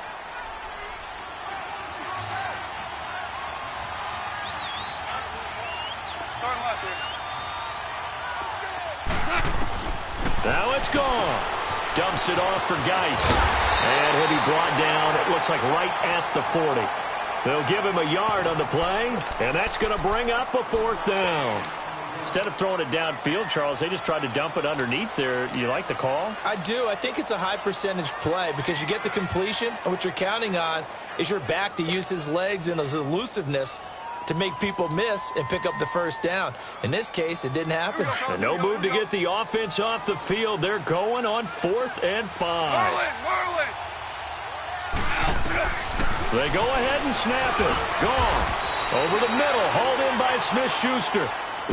Starting left here. Now it's gone. Dumps it off for Geis. And he'll be brought down, it looks like right at the 40. They'll give him a yard on the play, and that's going to bring up a 4th down. Instead of throwing it downfield, Charles, they just tried to dump it underneath there. You like the call? I do. I think it's a high percentage play because you get the completion, and what you're counting on is your back to use his legs and his elusiveness to make people miss and pick up the 1st down. In this case, it didn't happen. And no move to get the offense off the field. They're going on 4th and 5. Whirling. They go ahead and snap it. Gone. Over the middle. Hauled in by Smith-Schuster.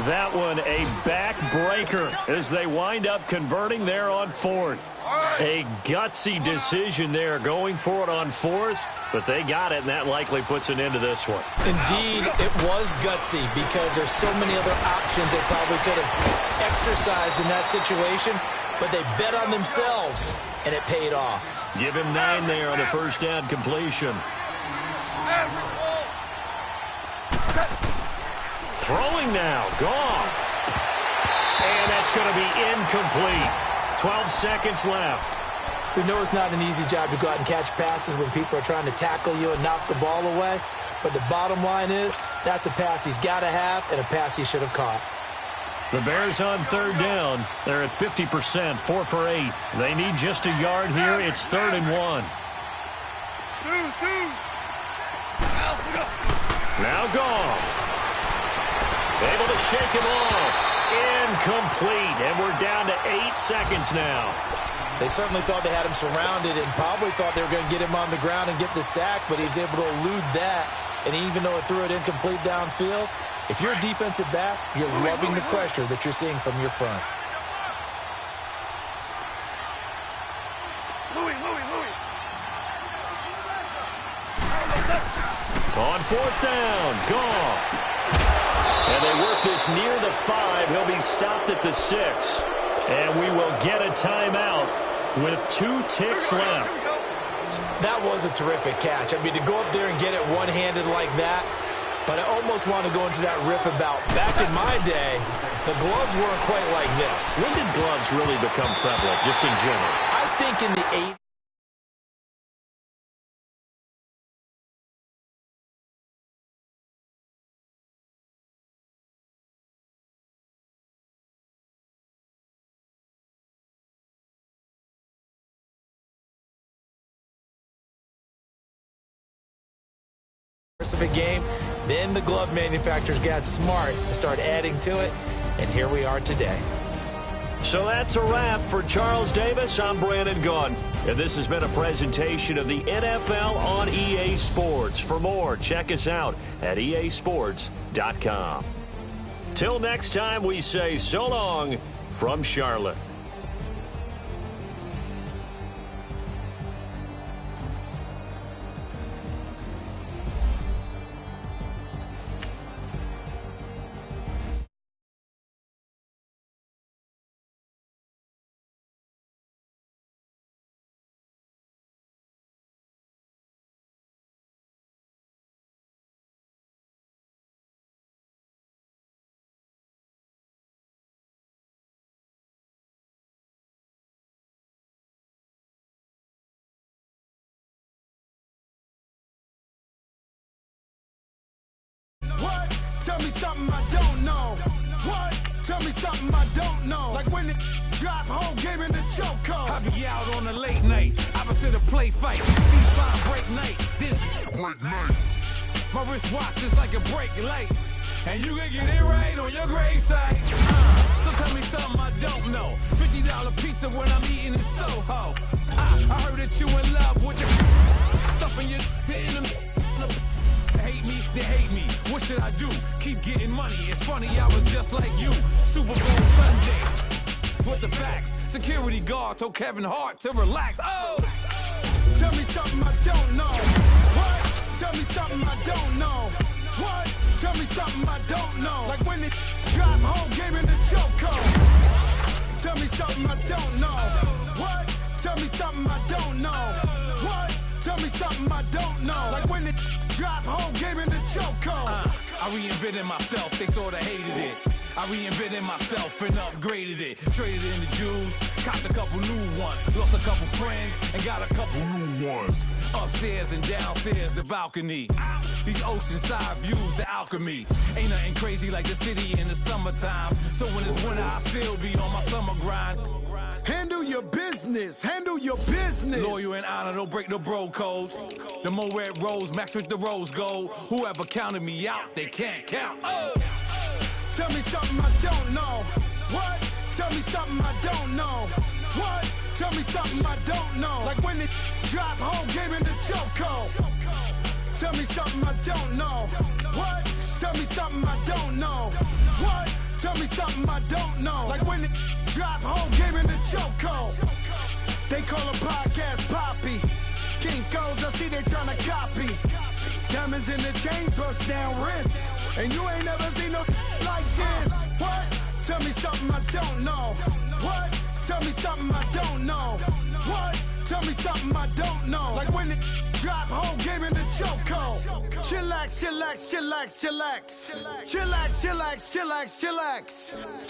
That one a backbreaker as they wind up converting there on 4th. A gutsy decision there going for it on 4th, but they got it, and that likely puts an end to this one. Indeed, it was gutsy because there's so many other options they probably could have exercised in that situation, but they bet on themselves, and it paid off. Give him 9 there on the 1st down completion. Throwing now, Goff. And that's going to be incomplete. 12 seconds left. We know it's not an easy job to go out and catch passes when people are trying to tackle you and knock the ball away. But the bottom line is, that's a pass he's got to have and a pass he should have caught. The Bears on 3rd down. They're at 50%, 4 for 8. They need just a yard here. It's 3rd and 1. Now Goff. Able to shake him off. Incomplete. And we're down to 8 seconds now. They certainly thought they had him surrounded and probably thought they were going to get him on the ground and get the sack, but he was able to elude that. And even though it threw it incomplete downfield, if you're a defensive back, you're loving the pressure that you're seeing from your front. On 4th down, Goff. And they work this near the 5. He'll be stopped at the 6. And we will get a timeout with 2 ticks left. That was a terrific catch. I mean, to go up there and get it one-handed like that, But I almost want to go into that riff about back in my day, the gloves weren't quite like this. When did gloves really become prevalent, just in general? I think in the 80s. Of a game, then the glove manufacturers got smart and started adding to it, and here we are today. So that's a wrap for Charles Davis. I'm Brandon Gaughan, and this has been a presentation of the NFL on EA Sports. For more, check us out at easports.com. Till next time, we say so long from Charlotte. What? Tell me something I don't know. What? Tell me something I don't know. Like when it drop whole game in the chokehold. I be out on a late night, opposite a play fight. See fine break night, this break night. My wristwatch is like a brake light, and you can get it right on your gravesite. So tell me something I don't know. $50 pizza when I'm eating in Soho. I heard that you in love with the stuff in your hate me, they hate me. What should I do? Keep getting money. It's funny, I was just like you. Super Bowl Sunday. With the facts. Security guard told Kevin Hart to relax. Oh! Tell me something I don't know. What? Tell me something I don't know. What? Tell me something I don't know. Like when it drop whole game in the chokehold. Tell me something I don't know. What? Tell me something I don't know. What? Tell me something I don't know. Like when it drop whole game in the chokehold. I reinvented myself, they sorta hated it. I reinvented myself and upgraded it. Traded in the Jews, copped a couple new ones. Lost a couple friends and got a couple new ones. Upstairs and downstairs, the balcony. These oceanside views, the alchemy. Ain't nothing crazy like the city in the summertime. So when it's winter, I still be on my summer grind. Handle your business. Handle your business. Loyal and honor, don't break the bro codes. The more red rose, max with the rose gold. Whoever counted me out, they can't count. Oh! Tell me something I don't know. What? Tell me something I don't know. What? Tell me something I don't know. Like when it drop whole game in the chokehold. Tell me something I don't know. What? Tell me something I don't know. What? Tell me something I don't know. Like when it drop whole game in the chokehold. They call a podcast Poppy. Kinkos, I see they tryna copy. Diamonds in the chains, bust down wrists. And you ain't never seen no like this. What? Tell me something I don't know. What? Tell me something I don't know. What? Tell me something I don't know. Like when it drop whole game in the chokehold. Chillax, chillax, chillax, chillax. Chillax, chillax, chillax, chillax.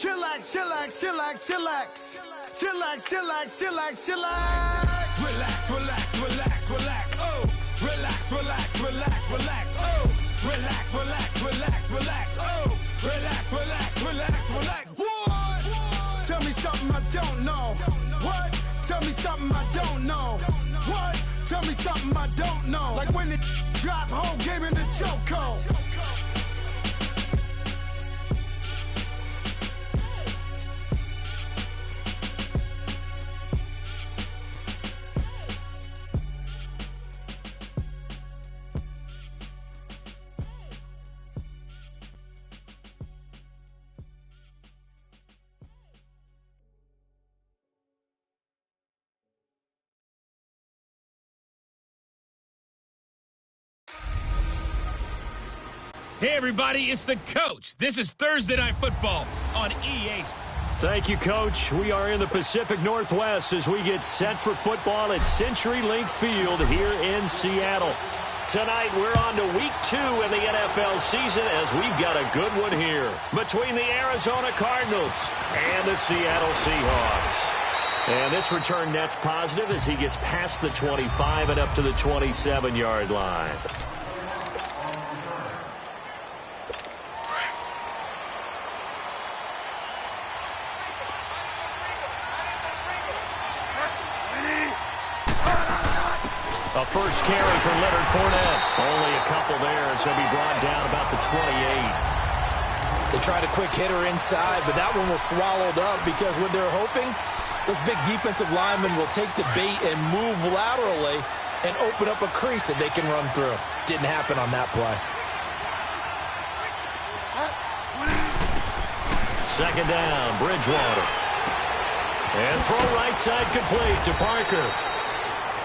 Chillax, chillax, chillax, chillax. Chillax, chillax, chillax, chillax. Relax, relax, relax, relax. Oh! Relax, relax, relax, relax. Oh! Relax, relax, relax, relax. Oh! Relax, relax, relax, relax. What? Tell me something I don't know. What? Tell me something I don't know. What? Tell me something I don't know. Like when it drop whole game in the chokehold. Hey, everybody, it's the coach. This is Thursday Night Football on EA. Thank you, Coach. We are in the Pacific Northwest as we get set for football at CenturyLink Field here in Seattle. Tonight, we're on to week 2 in the NFL season as we've got a good one here between the Arizona Cardinals and the Seattle Seahawks. And this return net's positive as he gets past the 25 and up to the 27-yard line. A first carry for Leonard Fournette. Only a couple there as he'll be brought down about the 28. They tried a quick hitter inside, but that one was swallowed up because what they're hoping, those big defensive linemen will take the bait and move laterally and open up a crease that they can run through. Didn't happen on that play. Second down, Bridgewater. And throw right side complete to Parker.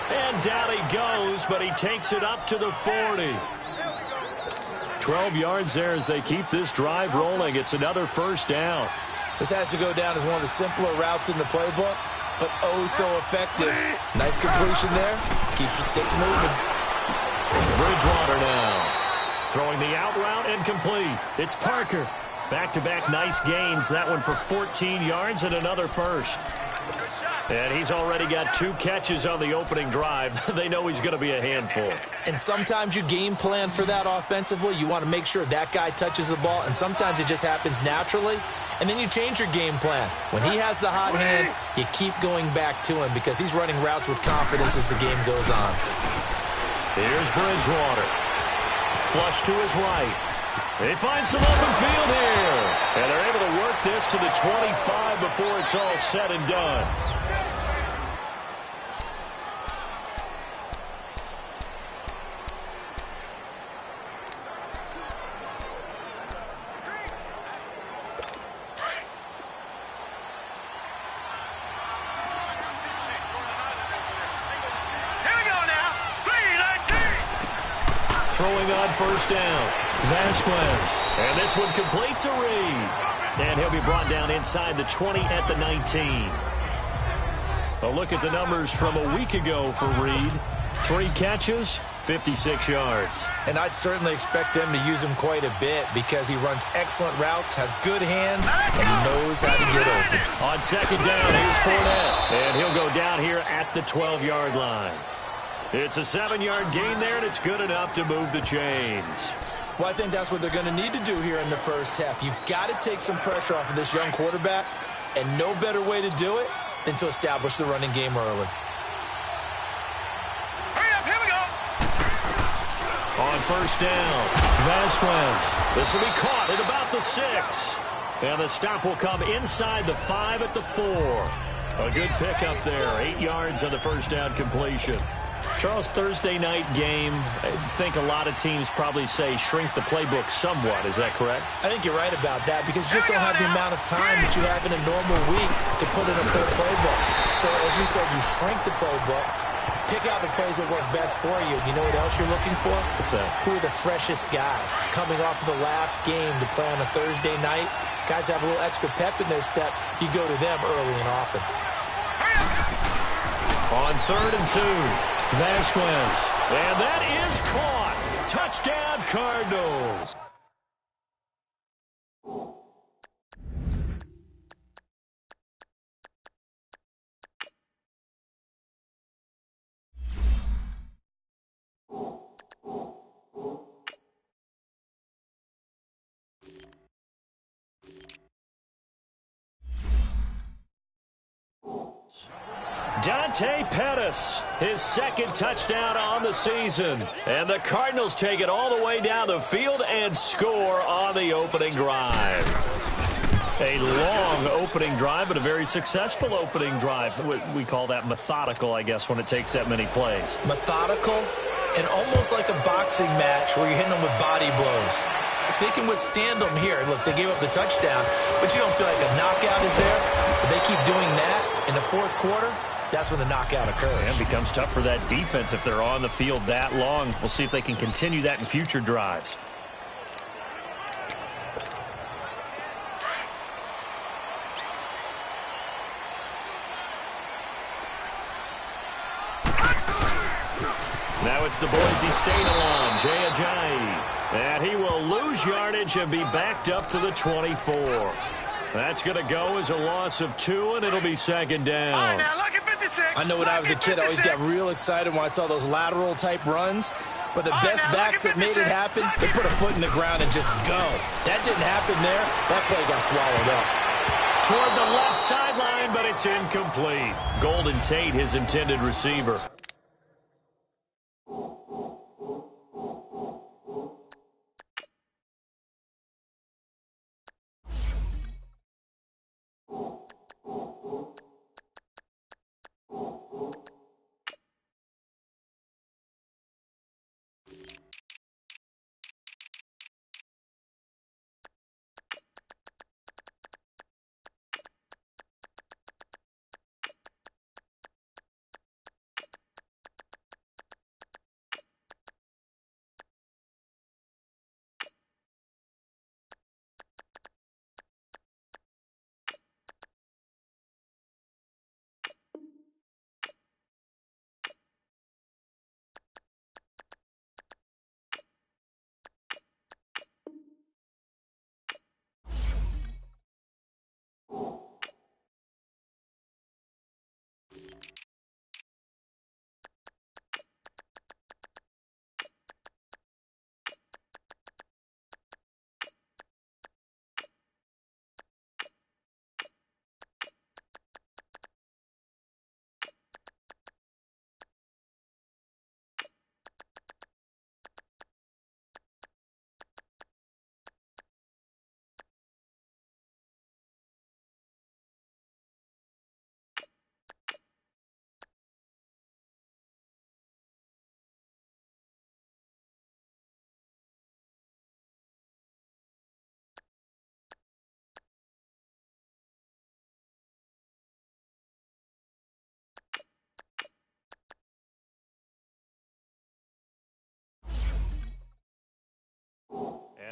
And down he goes, but he takes it up to the 40. 12 yards there as they keep this drive rolling. It's another first down. This has to go down as one of the simpler routes in the playbook, but oh so effective. Nice completion there. Keeps the sticks moving. Bridgewater now. Throwing the out route and complete. It's Parker. Back-to-back nice gains. That one for 14 yards and another first. And he's already got 2 catches on the opening drive. They know he's going to be a handful. And sometimes you game plan for that offensively. You want to make sure that guy touches the ball, and sometimes it just happens naturally. And then you change your game plan. When he has the hot hand, you keep going back to him because he's running routes with confidence as the game goes on. Here's Bridgewater. Flush to his right. They find some open field here. And they're able to work this to the 25 before it's all said and done. Throwing on first down, Vasquez. And this one complete to Reed. And he'll be brought down inside the 20 at the 19. A look at the numbers from a week ago for Reed. 3 catches, 56 yards. And I'd certainly expect them to use him quite a bit because he runs excellent routes, has good hands, and he knows how to get open. On second down, here's Fournette. And he'll go down here at the 12-yard line. It's a 7-yard gain there, and it's good enough to move the chains. Well, I think that's what they're going to need to do here in the first half. You've got to take some pressure off of this young quarterback, and no better way to do it than to establish the running game early. Hurry up, here we go. On first down, Vasquez. This will be caught at about the 6. And the stop will come inside the 5 at the 4. A good pickup there, 8 yards on the first down completion. Charles, Thursday night game, I think a lot of teams probably say shrink the playbook somewhat. Is that correct? I think you're right about that because you just don't have the amount of time that you have in a normal week to put in a full playbook. So, as you said, you shrink the playbook, pick out the plays that work best for you. You know what else you're looking for? What's that? Who are the freshest guys coming off of the last game to play on a Thursday night? Guys have a little extra pep in their step. You go to them early and often. On 3rd and 2. Vasquez, and that is caught. Touchdown, Cardinals. Dante Pettis, his 2nd touchdown on the season. And the Cardinals take it all the way down the field and score on the opening drive. A long opening drive, but a very successful opening drive. We call that methodical, I guess, when it takes that many plays. Methodical and almost like a boxing match where you're hitting them with body blows. If they can withstand them here, look, they gave up the touchdown, but you don't feel like a knockout is there. If they keep doing that in the 4th quarter, that's when the knockout occurs. And it becomes tough for that defense if they're on the field that long. We'll see if they can continue that in future drives. Now Now it's the Boise State alum, Jay Ajayi. And he will lose yardage and be backed up to the 24. That's going to go as a loss of 2, and it'll be second down. All right, now look at 56. I know when I was a kid, I always got real excited when I saw those lateral-type runs. But the best backs that made it happen, they put a foot in the ground and just go. That didn't happen there. That play got swallowed up. Toward the left sideline, but it's incomplete. Golden Tate, his intended receiver.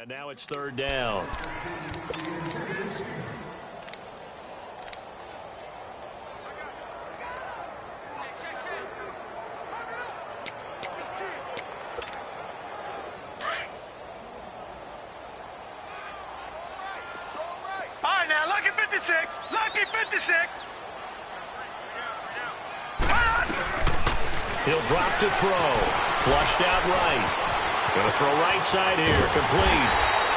And now it's third down. All right, now look at 56. Lucky 56. He'll drop to throw. Flushed out right. Going to throw right side here. Complete.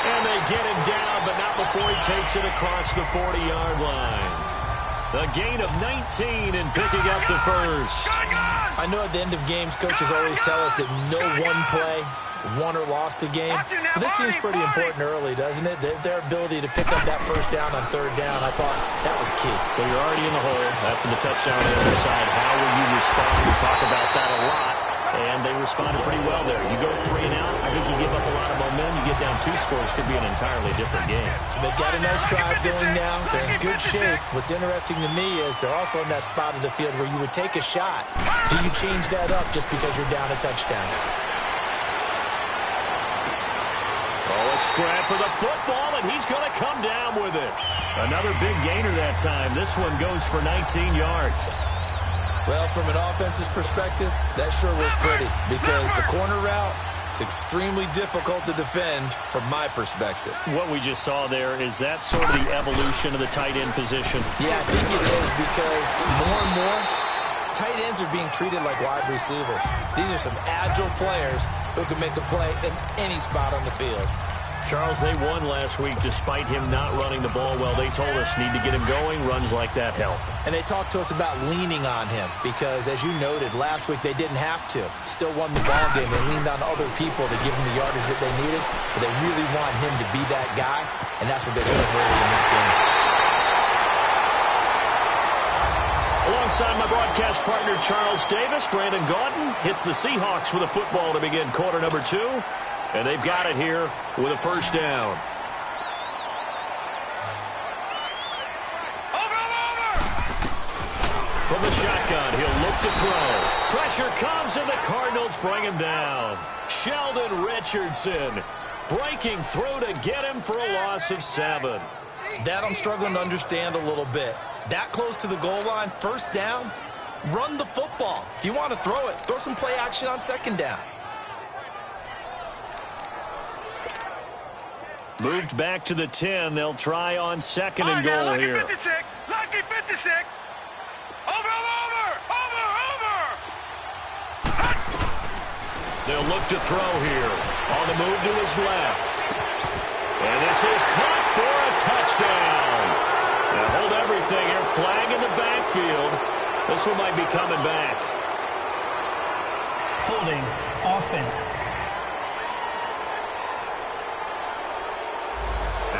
And they get him down, but not before he takes it across the 40-yard line. A gain of 19 and picking up the first. I know at the end of games, coaches always tell us that no one play won or lost a game. But this seems pretty important early, doesn't it? Their ability to pick up that first down on third down, I thought that was key. Well, you're already in the hole after the touchdown on the other side. How will you respond? We talk about that a lot. And they responded pretty well there. You go 3 and out, I think you give up a lot of momentum. You get down 2 scores, could be an entirely different game. So they've got a nice drive going now. They're in good shape. What's interesting to me is they're also in that spot of the field where you would take a shot. Do you change that up just because you're down a touchdown? Oh, a scrap for the football, and he's going to come down with it. Another big gainer that time. This one goes for 19 yards. Well, from an offensive perspective, that sure was pretty because the corner route, it's extremely difficult to defend from my perspective. What we just saw there, is that sort of the evolution of the tight end position? Yeah, I think it is because more and more, tight ends are being treated like wide receivers. These are some agile players who can make a play in any spot on the field. Charles, they won last week despite him not running the ball well. They told us need to get him going. Runs like that help. And they talked to us about leaning on him because, as you noted, last week they didn't have to. Still won the ball game. They leaned on other people to give them the yardage that they needed, but they really want him to be that guy, and that's what they're doing early in this game. Alongside my broadcast partner, Charles Davis, Brandon Gaudin hits the Seahawks with a football to begin quarter number 2. And they've got it here with a first down. From the shotgun, he'll look to throw. Pressure comes, and the Cardinals bring him down. Sheldon Richardson breaking through to get him for a loss of 7. That I'm struggling to understand a little bit. That close to the goal line, first down, Run the football. If you want to throw it, throw some play action on second down. Moved back to the 10. They'll try on second and goal here. Lucky 56. Lucky 56. Over. They'll look to throw here. On the move to his left. And this is caught for a touchdown. Now hold everything here. Flag in the backfield. This one might be coming back. Holding offense.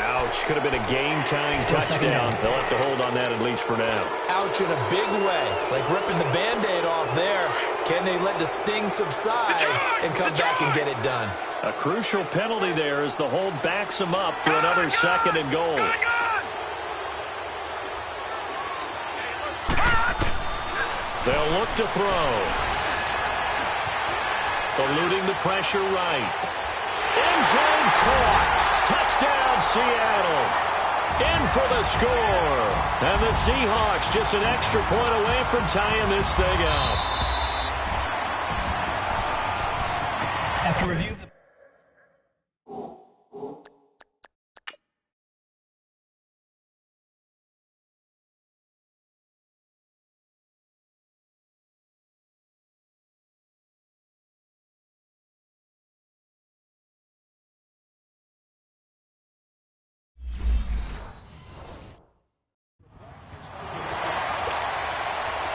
Ouch. Could have been a game-tying touchdown. They'll have to hold on that at least for now. Ouch in a big way. Like ripping the Band-Aid off there. Can they let the sting subside and come back and get it done? A crucial penalty there as the hold backs him up for another second and goal. They'll look to throw. Eluding the pressure right. End zone caught. Touchdown, Seattle. In for the score. And the Seahawks just an extra point away from tying this thing up. After review.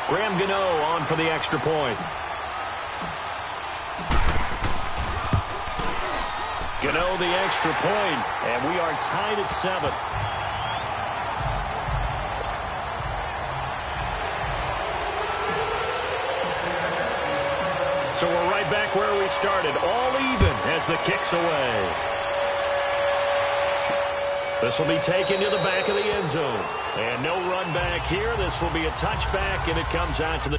Graham Gano on for the extra point. Gano the extra point, and we are tied at 7. So we're right back where we started, all even as the kick's away. This will be taken to the back of the end zone. And no run back here. This will be a touchback, and it comes out to the...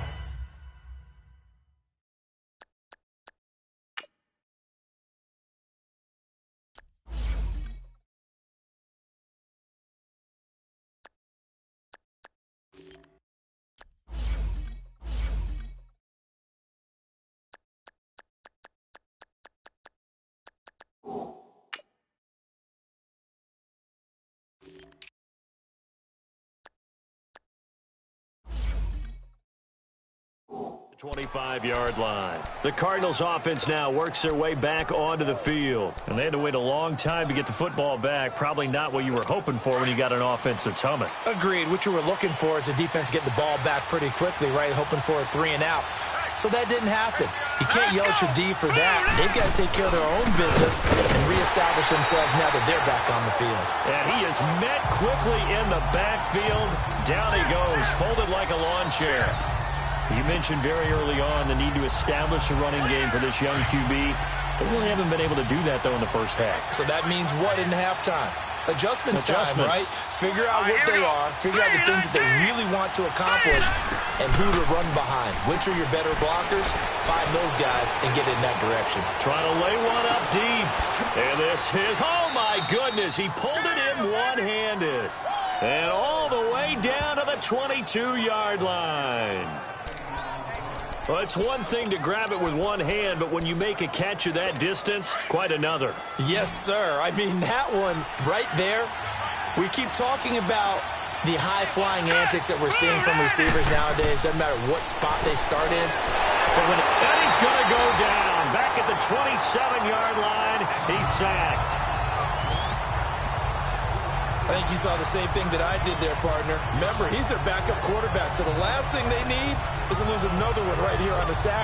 the 25-yard line. The Cardinals offense now works their way back onto the field. And they had to wait a long time to get the football back. Probably not what you were hoping for when you got an offense that's humming. Agreed. What you were looking for is the defense getting the ball back pretty quickly, right? Hoping for a 3 and out. So that didn't happen. You can't yell at your D for that. They've got to take care of their own business and reestablish themselves now that they're back on the field. And he is met quickly in the backfield. Down he goes, folded like a lawn chair. You mentioned very early on the need to establish a running game for this young QB. They really haven't been able to do that, though, in the first half. So that means what in halftime? Adjustments time, right? Figure out what they are, figure out the things that they really want to accomplish, and who to run behind. Which are your better blockers? Find those guys and get in that direction. Trying to lay one up deep. And this is, oh my goodness, he pulled it in one-handed. And all the way down to the 22-yard line. Well, it's one thing to grab it with one hand, but when you make a catch of that distance, quite another. Yes, sir. I mean, that one right there, we keep talking about the high-flying antics that we're seeing from receivers nowadays. Doesn't matter what spot they start in. But when and he's going to go down. Back at the 27-yard line, he's sacked. I think you saw the same thing that I did there, partner. Remember, he's their backup quarterback, so the last thing they need is to lose another one right here on the sack.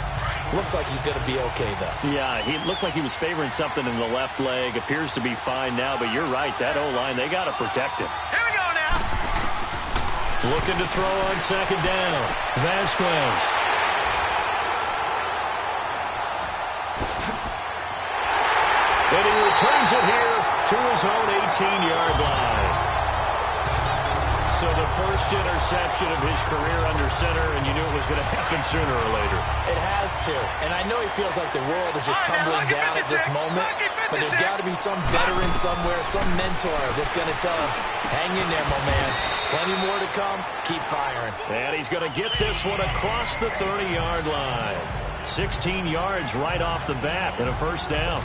Looks like he's going to be okay, though. Yeah, he looked like he was favoring something in the left leg. Appears to be fine now, but you're right. That O-line, they got to protect him. Here we go now. Looking to throw on second down. Vasquez. And he returns it here to his own 18-yard line. So the first interception of his career under center, and you knew it was going to happen sooner or later. It has to. And I know he feels like the world is just tumbling down at this moment, but there's got to be some veteran somewhere, some mentor that's going to tell him, hang in there, my man. Plenty more to come. Keep firing. And he's going to get this one across the 30-yard line. 16 yards right off the bat and a first down.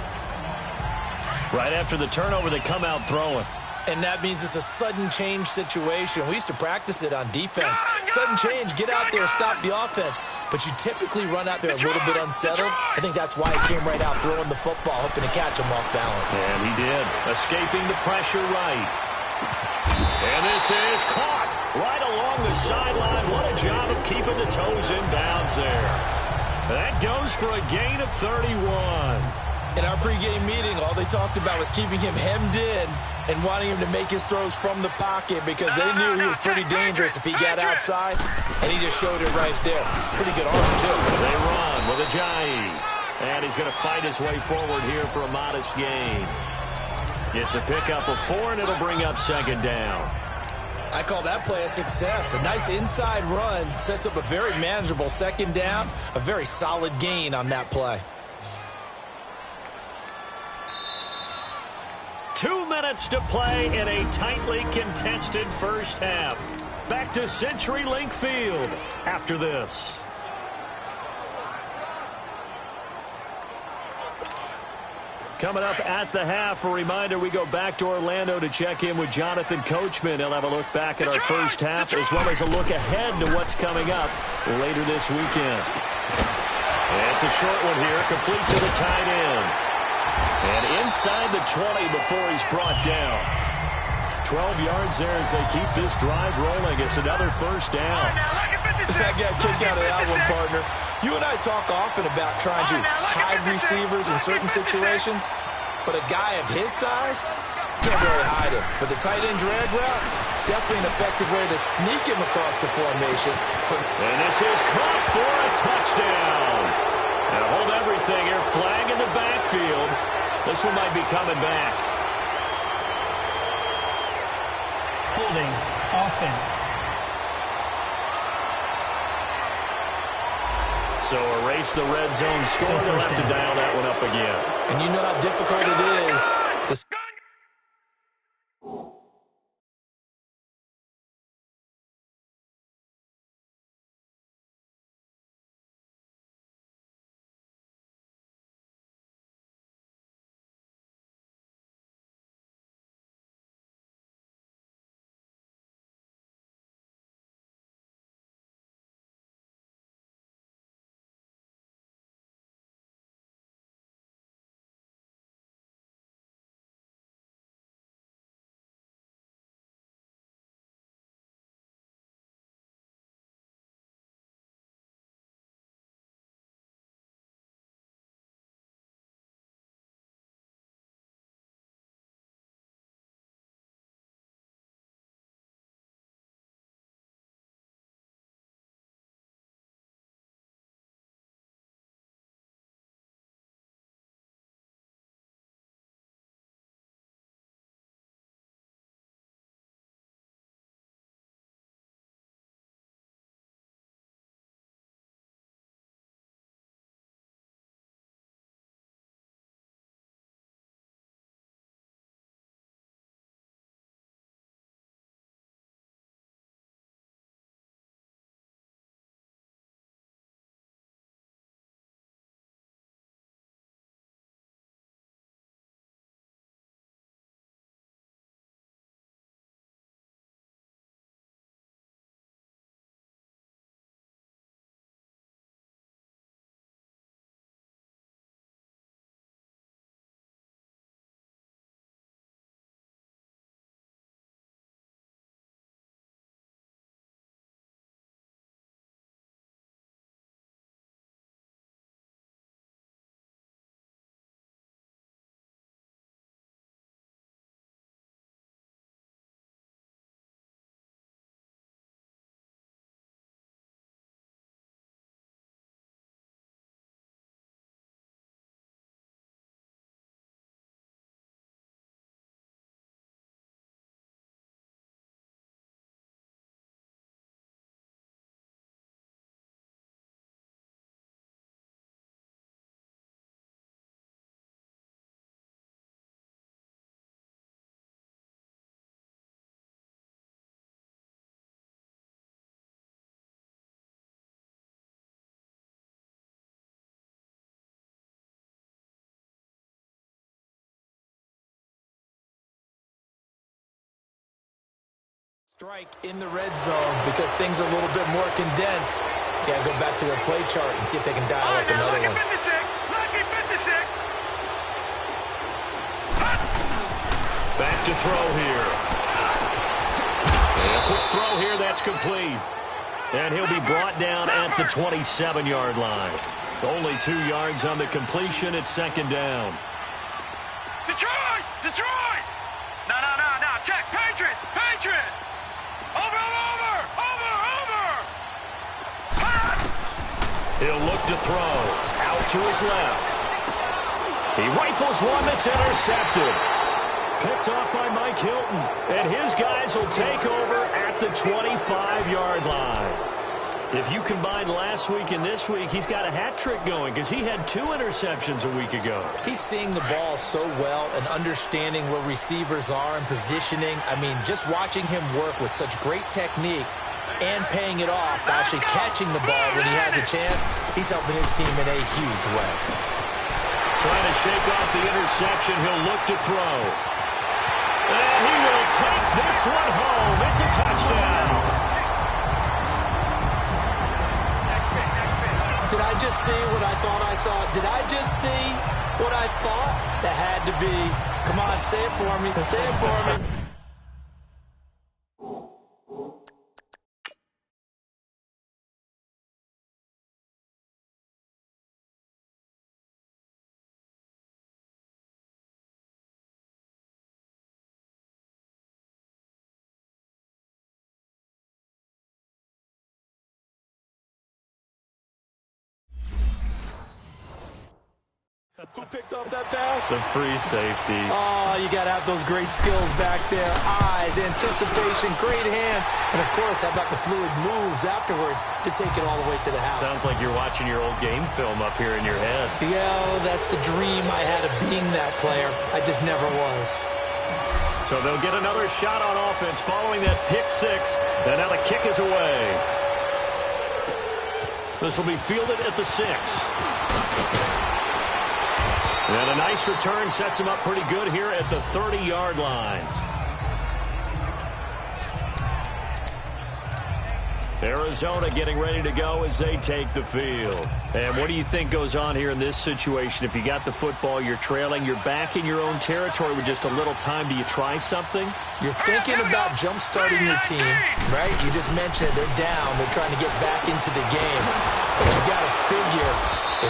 Right after the turnover, they come out throwing. And that means it's a sudden change situation. We used to practice it on defense. Sudden change, get out there, stop the offense. But you typically run out there a little bit unsettled. I think that's why he came right out throwing the football, hoping to catch him off balance. And he did, escaping the pressure right. And this is caught right along the sideline. What a job of keeping the toes in bounds there. That goes for a gain of 31. In our pregame meeting, all they talked about was keeping him hemmed in and wanting him to make his throws from the pocket because they knew he was pretty dangerous if he got outside, and he just showed it right there. Pretty good arm, too. They run with Ajayi, and he's going to fight his way forward here for a modest gain. It's a pickup of 4, and it'll bring up second down. I call that play a success. A nice inside run sets up a very manageable second down, a very solid gain on that play. 2 minutes to play in a tightly contested first half. Back to CenturyLink Field after this. Coming up at the half, a reminder, we go back to Orlando to check in with Jonathan Coachman. He'll have a look back at our first half as well as a look ahead to what's coming up later this weekend. And it's a short one here, complete to the tight end. And inside the 20 before he's brought down. 12 yards there as they keep this drive rolling. It's another first down. That got kicked out of that one, partner. You and I talk often about trying to hide receivers in certain situations, but a guy of his size can't really hide him. But the tight end drag route, definitely an effective way to sneak him across the formation. And this is caught for a touchdown. Now hold everything here. Flag in the backfield. This one might be coming back. Holding offense. So erase the red zone score. They'll have to dial that one up again. And you know how difficult it is to Strike in the red zone because things are a little bit more condensed. You got to go back to their play chart and see if they can dial up another one. Back to throw here. And a quick throw here, that's complete. And he'll be brought down at the 27-yard line. Only 2 yards on the completion. It's second down. Detroit! Detroit! No. Check. Patriot! Over! He'll look to throw. Out to his left. He rifles one that's intercepted. Picked off by Mike Hilton. And his guys will take over at the 25-yard line. If you combine last week and this week, he's got a hat trick going because he had 2 interceptions a week ago. He's seeing the ball so well and understanding where receivers are and positioning. I mean, just watching him work with such great technique and paying it off by actually catching the ball when he has a chance, he's helping his team in a huge way. Trying to shake off the interception. He'll look to throw. And he will take this one home. It's a touchdown. Did I just see what I thought I saw? Did I just see what I thought? That had to be. Come on, say it for me. Say it for me. Who picked up that pass? The free safety. Oh, you got to have those great skills back there. Eyes, anticipation, great hands. And, of course, how about the fluid moves afterwards to take it all the way to the house? Sounds like you're watching your old game film up here in your head. Yeah, that's the dream I had of being that player. I just never was. So they'll get another shot on offense following that pick 6. And now the kick is away. This will be fielded at the 6. And a nice return sets him up pretty good here at the 30-yard line. Arizona getting ready to go as they take the field. And what do you think goes on here in this situation? If you got the football, you're trailing, you're back in your own territory with just a little time. Do you try something? You're thinking about jump-starting your team, right? You just mentioned they're down. They're trying to get back into the game. But you got to figure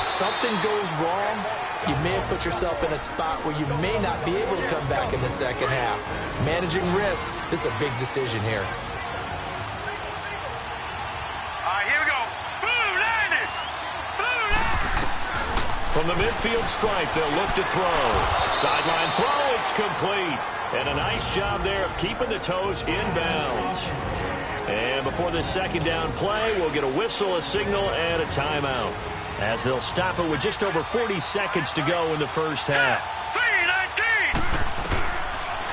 if something goes wrong, you may have put yourself in a spot where you may not be able to come back in the second half. Managing risk, this is a big decision here. All right, here we go. Blue landed. From the midfield stripe, they'll look to throw. Sideline throw, it's complete. And a nice job there of keeping the toes inbounds. And before this second down play, we'll get a whistle, a signal, and a timeout, as they'll stop it with just over 40 seconds to go in the first half.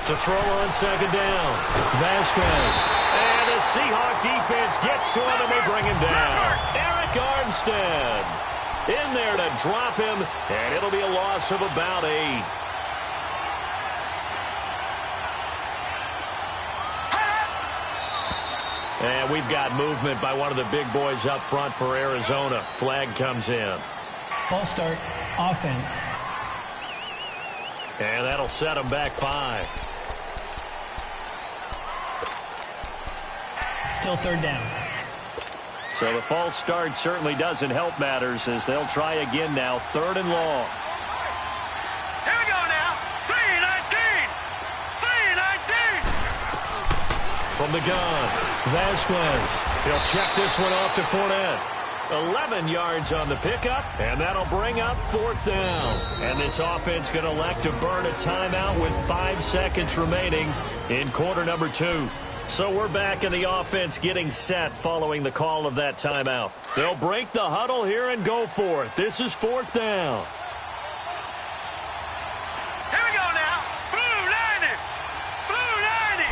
To throw on second down, Vasquez. And the Seahawk defense gets to him, and they bring him down. Eric Armstead in there to drop him, and it'll be a loss of about 8. And we've got movement by one of the big boys up front for Arizona. Flag comes in. False start, offense. And that'll set them back 5. Still third down. So the false start certainly doesn't help matters as they'll try again now. 3rd and long. Here we go now. 3-19. 3-19. From the gun, Vasquez. He'll check this one off to Fournette. 11 yards on the pickup, and that'll bring up 4th down. And this offense going to elect to burn a timeout with 5 seconds remaining in quarter number 2. So we're back in the offense getting set following the call of that timeout. They'll break the huddle here and go for it. This is 4th down. Here we go now. Blue 90. Blue 90.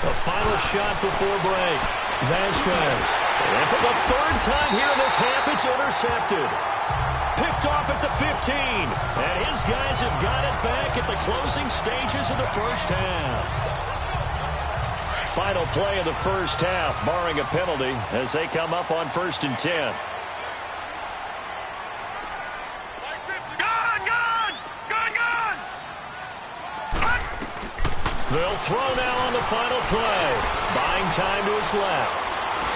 The final shot before break. Vasquez. And for the 3rd time here in this half, it's intercepted. Picked off at the 15. And his guys have got it back at the closing stages of the first half. final play of the first half, barring a penalty, as they come up on 1st and 10. They'll throw now on the final play. Buying time to his left.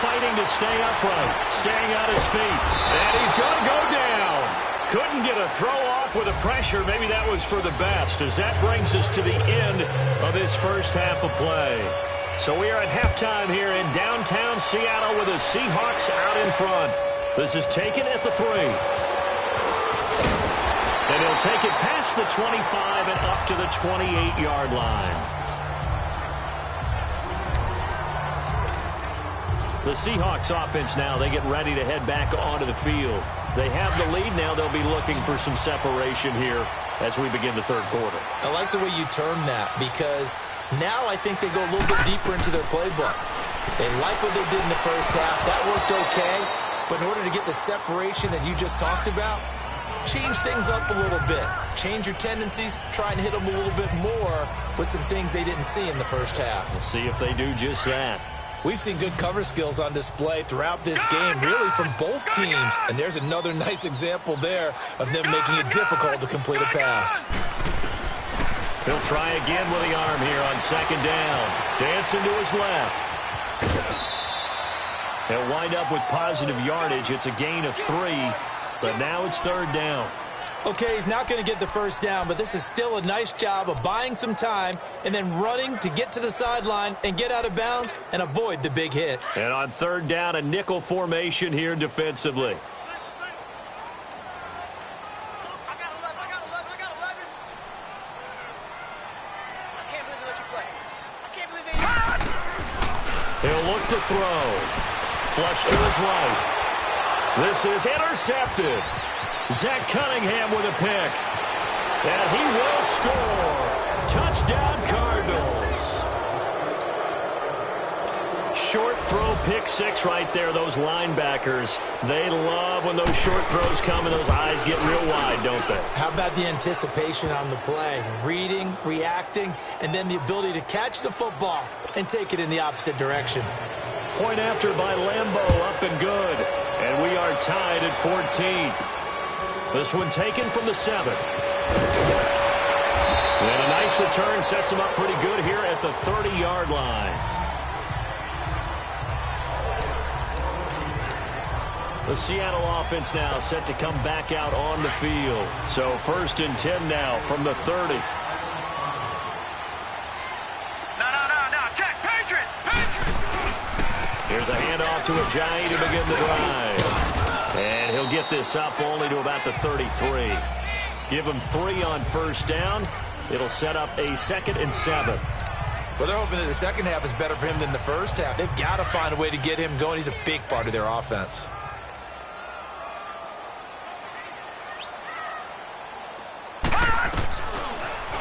Fighting to stay upright. Staying on his feet. And he's going to go down. Couldn't get a throw off with the pressure. Maybe that was for the best, as that brings us to the end of this first half of play. So we are at halftime here in downtown Seattle with the Seahawks out in front. This is taken at the 3. And he'll take it past the 25 and up to the 28-yard line. The Seahawks offense now, they get ready to head back onto the field. They have the lead now. They'll be looking for some separation here as we begin the third quarter. I like the way you term that, because now I think they go a little bit deeper into their playbook. They like what they did in the first half. That worked okay. But in order to get the separation that you just talked about, change things up a little bit. Change your tendencies. Try and hit them a little bit more with some things they didn't see in the first half. We'll see if they do just that. We've seen good cover skills on display throughout this game, really from both teams. And there's another nice example there of them making it difficult to complete a pass. He'll try again with the arm here on 2nd down. Dancing to his left. He'll wind up with positive yardage. It's a gain of 3, but now it's 3rd down. Okay, he's not going to get the first down, but this is still a nice job of buying some time and then running to get to the sideline and get out of bounds and avoid the big hit. And on 3rd down, a nickel formation here defensively. I got 11. I can't believe they let you play. I can't believe they... He'll look to throw. Flush to his right. This is intercepted. Zach Cunningham with a pick. And he will score. Touchdown, Cardinals. Short throw, pick 6 right there. Those linebackers, they love when those short throws come and those eyes get real wide, don't they? How about the anticipation on the play? Reading, reacting, and then the ability to catch the football and take it in the opposite direction. Point after by Lambeau, up and good. And we are tied at 14. This one taken from the 7. And a nice return sets him up pretty good here at the 30-yard line. The Seattle offense now set to come back out on the field. So 1st and 10 now from the 30. No. Check. Patriot. Here's a handoff to Ajayi to begin the drive. And he'll get this up only to about the 33. Give him 3 on 1st down. It'll set up a 2nd and 7. Well, they're hoping that the second half is better for him than the first half. They've got to find a way to get him going. He's a big part of their offense.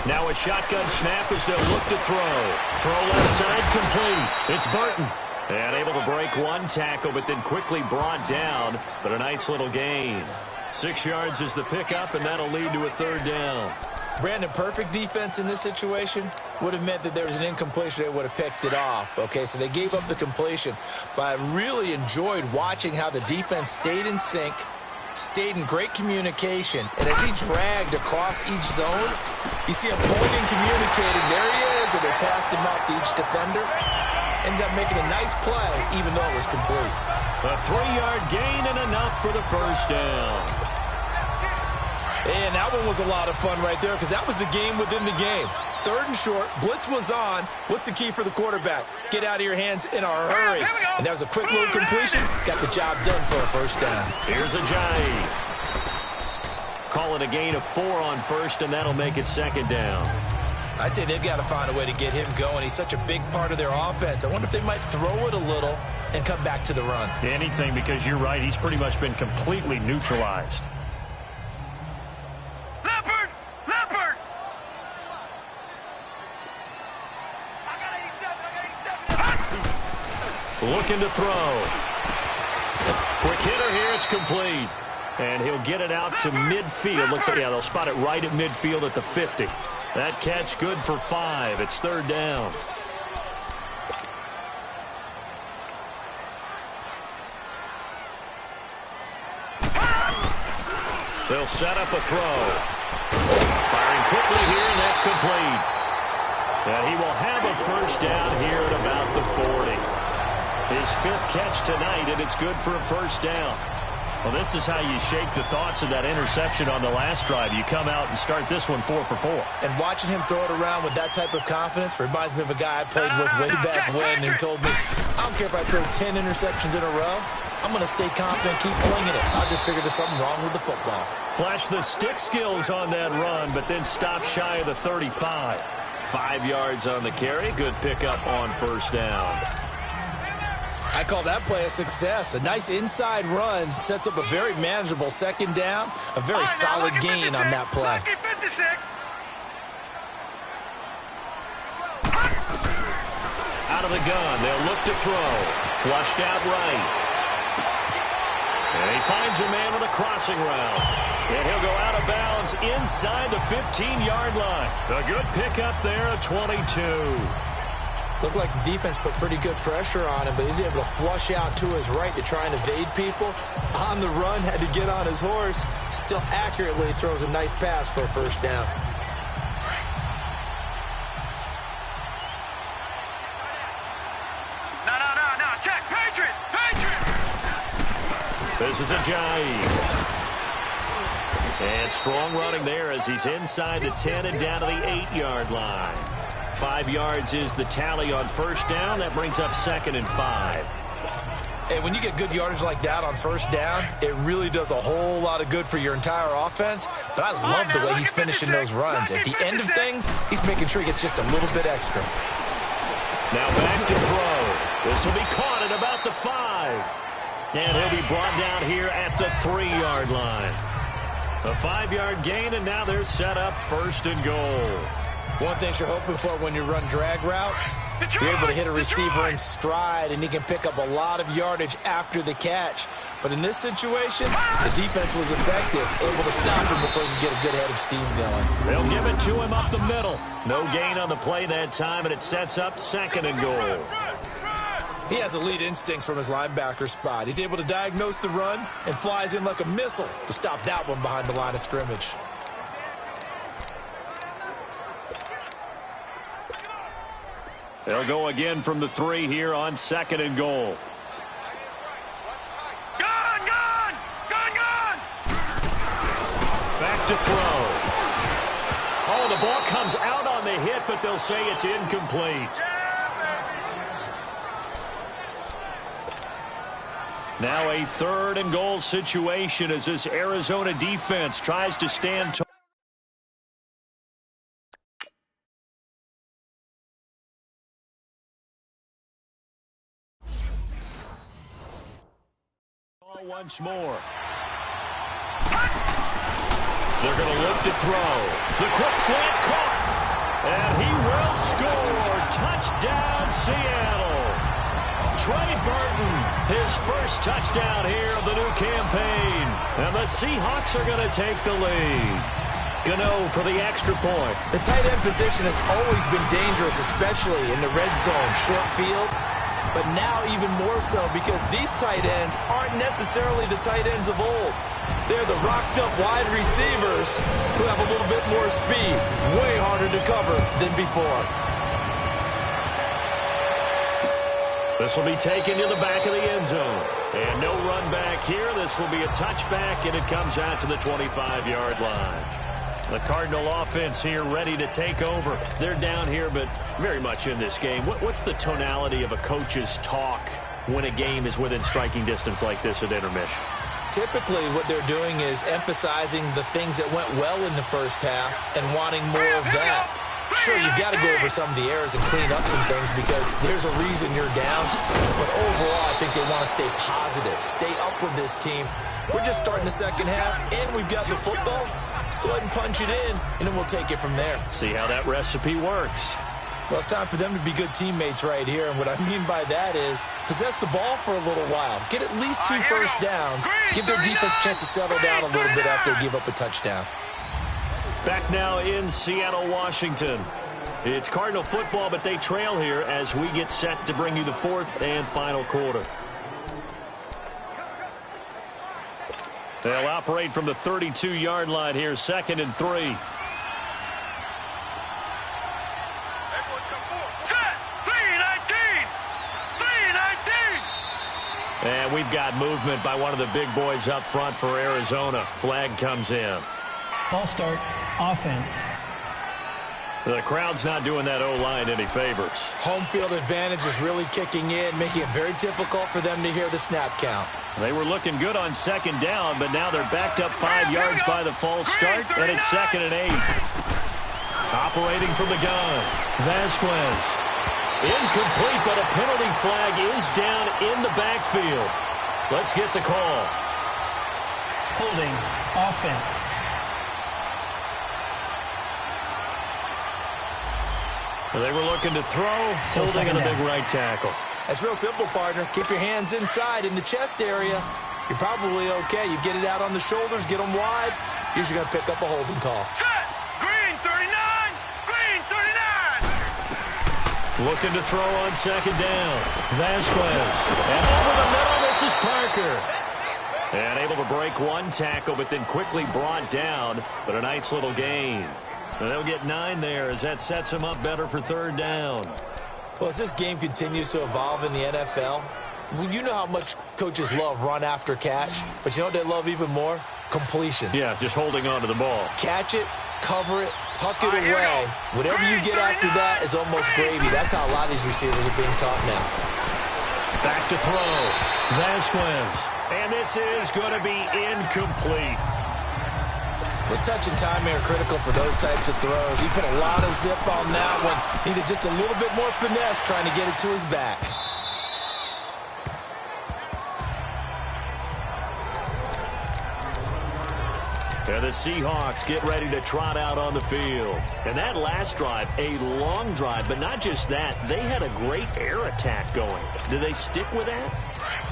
Now a shotgun snap as they'll look to throw. Throw left side complete. It's Burton. And able to break one tackle, but then quickly brought down. But a nice little gain. 6 yards is the pickup, and that'll lead to a 3rd down. Brandon, perfect defense in this situation would have meant that there was an incompletion. They would have picked it off. Okay, so they gave up the completion. But I really enjoyed watching how the defense stayed in sync, stayed in great communication. And as he dragged across each zone, you see him pointing, communicating. There he is, and they passed him up to each defender. Ended up making a nice play, even though it was complete. A 3-yard gain and enough for the 1st down. And that one was a lot of fun right there, because that was the game within the game. 3rd and short, blitz was on. What's the key for the quarterback? Get out of your hands in a hurry. And that was a quick little completion. Got the job done for a 1st down. Here's Ajayi. Call it a gain of 4 on 1st, and that'll make it 2nd down. I'd say they've got to find a way to get him going. He's such a big part of their offense. I wonder if they might throw it a little and come back to the run. Anything, because you're right. He's pretty much been completely neutralized. Leopard! I got 87. Looking to throw. Quick hitter here. It's complete. And he'll get it out to midfield. Looks like, yeah, they'll spot it right at midfield at the 50. That catch good for 5. It's 3rd down. They'll set up a throw. Firing quickly here, and that's complete. And he will have a first down here at about the 40. His 5th catch tonight, and it's good for a first down. Well, this is how you shake the thoughts of that interception on the last drive. You come out and start this one 4 for 4. And watching him throw it around with that type of confidence reminds me of a guy I played with way back when, and told me, I don't care if I throw 10 interceptions in a row. I'm going to stay confident, keep flinging it. I just figured there's something wrong with the football. Flash the stick skills on that run, but then stop shy of the 35. 5 yards on the carry. Good pickup on first down. I call that play a success. A nice inside run sets up a very manageable second down. A very solid gain on that play. Out of the gun, they'll look to throw. Flushed out right. And he finds a man with a crossing route. And he'll go out of bounds inside the 15-yard line. A good pickup there at 22. Looked like the defense put pretty good pressure on him, but he's able to flush out to his right to try and evade people. On the run, had to get on his horse. Still accurately throws a nice pass for a first down. No. Check. Patriot. This is a jive. And strong running there as he's inside the 10 and down to the 8-yard line. 5 yards is the tally on first down. That brings up 2nd and 5. And when you get good yardage like that on first down, it really does a whole lot of good for your entire offense. But I love the way he's finishing those runs. At the end of things, he's making sure he gets just a little bit extra. Now back to throw. This will be caught at about the 5. And he'll be brought down here at the 3-yard line. A 5-yard gain, and now they're set up 1st and goal. One thing you're hoping for when you run drag routes, you're able to hit a receiver in stride, and he can pick up a lot of yardage after the catch. But in this situation, the defense was effective, able to stop him before he could get a good head of steam going. They'll give it to him up the middle. No gain on the play that time, and it sets up 2nd and goal. He has elite instincts from his linebacker spot. He's able to diagnose the run and flies in like a missile to stop that one behind the line of scrimmage. They'll go again from the 3 here on 2nd and goal. Gun! Back to throw. Oh, the ball comes out on the hit, but they'll say it's incomplete. Now a 3rd and goal situation as this Arizona defense tries to stand tall. Once more. They're going to look to throw. The quick slant caught. And he will score. Touchdown, Seattle. Trey Burton, his first touchdown here of the new campaign. And the Seahawks are going to take the lead. Gano for the extra point. The tight end position has always been dangerous, especially in the red zone, short field. But now even more so because these tight ends aren't necessarily the tight ends of old. They're the rocked-up wide receivers who have a little bit more speed, way harder to cover than before. This will be taken to the back of the end zone. And no run back here. This will be a touchback, and it comes out to the 25-yard line. The Cardinal offense here ready to take over. They're down here, but very much in this game. What's the tonality of a coach's talk when a game is within striking distance like this at intermission? Typically, what they're doing is emphasizing the things that went well in the first half and wanting more of that. Sure, you've got to go over some of the errors and clean up some things because there's a reason you're down. But overall, I think they want to stay positive, stay up with this team. We're just starting the second half, and we've got the football. Let's go ahead and punch it in, and then we'll take it from there. See how that recipe works. Well, it's time for them to be good teammates right here, and what I mean by that is possess the ball for a little while, get at least 2 first downs, give their defense a chance to settle down a little bit after they give up a touchdown. Back now in Seattle, Washington. It's Cardinal football, but they trail here as we get set to bring you the 4th and final quarter. They'll operate from the 32-yard line here, 2nd and 3. Everyone come forward. Set! 319! 319! And we've got movement by one of the big boys up front for Arizona. Flag comes in. False start, offense. The crowd's not doing that O-line any favors. Home field advantage is really kicking in, making it very difficult for them to hear the snap count. They were looking good on 2nd down, but now they're backed up 5 yards by the false start, and it's 2nd and 8. Operating from the gun, Vasquez. Incomplete, but a penalty flag is down in the backfield. Let's get the call. Holding, offense. They were looking to throw, holding in a big right tackle. That's real simple, partner. Keep your hands inside in the chest area. You're probably okay. You get it out on the shoulders, get them wide. Usually going to pick up a holding call. Set! Green 39! Green 39! Looking to throw on 2nd down. Vasquez. And over the middle, this is Parker. And able to break one tackle, but then quickly brought down. But a nice little gain. And they'll get 9 there as that sets them up better for 3rd down. Well, as this game continues to evolve in the NFL, you know how much coaches love run after catch, but you know what they love even more? Completion. Yeah, just holding on to the ball. Catch it, cover it, tuck it away. Whatever you get after that is almost gravy. That's how a lot of these receivers are being taught now. Back to throw. Vasquez. And this is going to be incomplete. The touch and timing are critical for those types of throws. He put a lot of zip on that one. Needed just a little bit more finesse trying to get it to his back. And the Seahawks get ready to trot out on the field. And that last drive, a long drive, but not just that. They had a great air attack going. Do they stick with that?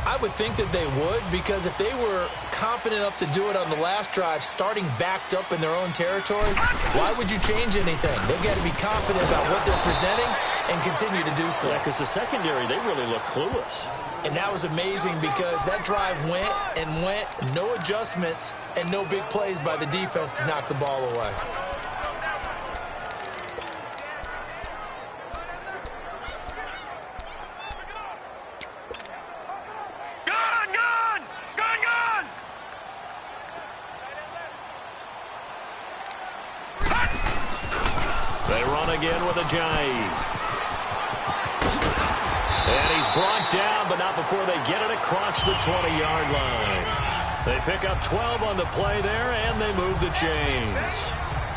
I would think that they would, because if they were confident enough to do it on the last drive, starting backed up in their own territory, why would you change anything? They've got to be confident about what they're presenting and continue to do so. Yeah, because the secondary, they really look clueless. And that was amazing because that drive went and went, no adjustments, and no big plays by the defense to knock the ball away. Again with a jive. And he's brought down, but not before they get it across the 20-yard line. They pick up 12 on the play there, and they move the chains.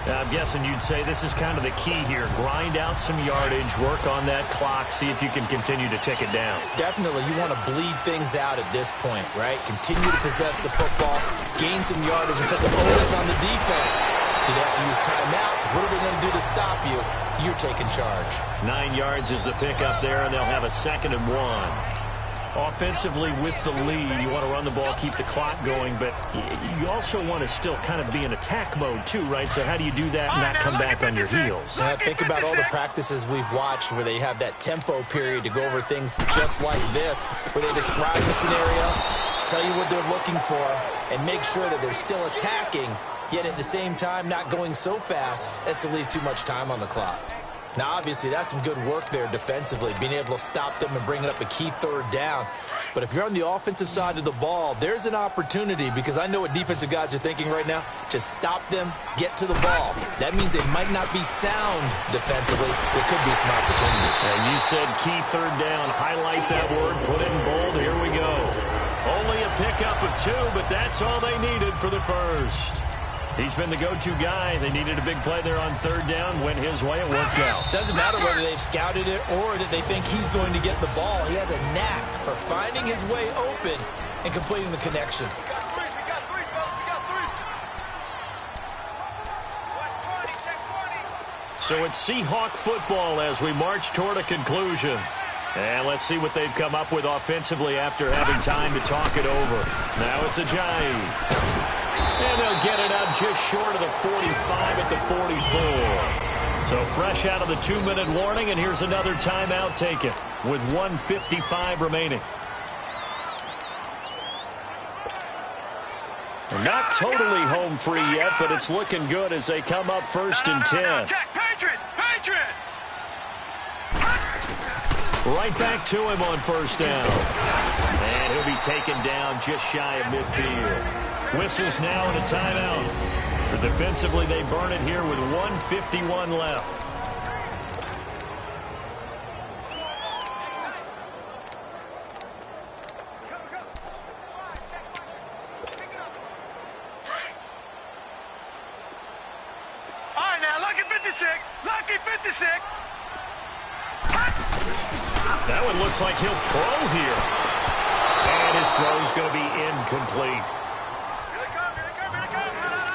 Now, I'm guessing you'd say this is kind of the key here. Grind out some yardage, work on that clock, see if you can continue to tick it down. Definitely. You want to bleed things out at this point, right? Continue to possess the football, gain some yardage, and put the onus on the defense. Do they have to use timeouts? What are they going to do to stop you? You're taking charge. 9 yards is the pickup there, and they'll have a 2nd and 1. Offensively, with the lead, you want to run the ball, keep the clock going, but you also want to still kind of be in attack mode too, right? So how do you do that and not come back on your heels? Think about all the practices we've watched where they have that tempo period to go over things just like this, where they describe the scenario, tell you what they're looking for, and make sure that they're still attacking, yet at the same time not going so fast as to leave too much time on the clock. Now, obviously, that's some good work there defensively, being able to stop them and bring it up a key 3rd down. But if you're on the offensive side of the ball, there's an opportunity, because I know what defensive guys are thinking right now. Just stop them, get to the ball. That means they might not be sound defensively. There could be some opportunities. And you said key 3rd down. Highlight that word, put it in bold. Here we go. Only a pickup of 2, but that's all they needed for the first. He's been the go-to guy. They needed a big play there on 3rd down. Went his way. It worked out. Doesn't matter whether they've scouted it or that they think he's going to get the ball. He has a knack for finding his way open and completing the connection. We got 3, fellas. We got 3. Watch 20, check 20. So it's Seahawk football as we march toward a conclusion. And let's see what they've come up with offensively after having time to talk it over. Now it's a jive. And they'll get it up just short of the 45 at the 44. So fresh out of the 2-minute warning, and here's another timeout taken with 1:55 remaining. Not totally home free yet, but it's looking good as they come up first and 10. Jack, Patriot! Right back to him on first down. And he'll be taken down just shy of midfield. Whistles now and a timeout. So defensively, they burn it here with 1:51 left. All right, now, lucky 56. Lucky 56. That one looks like he'll throw here. And his throw's going to be incomplete.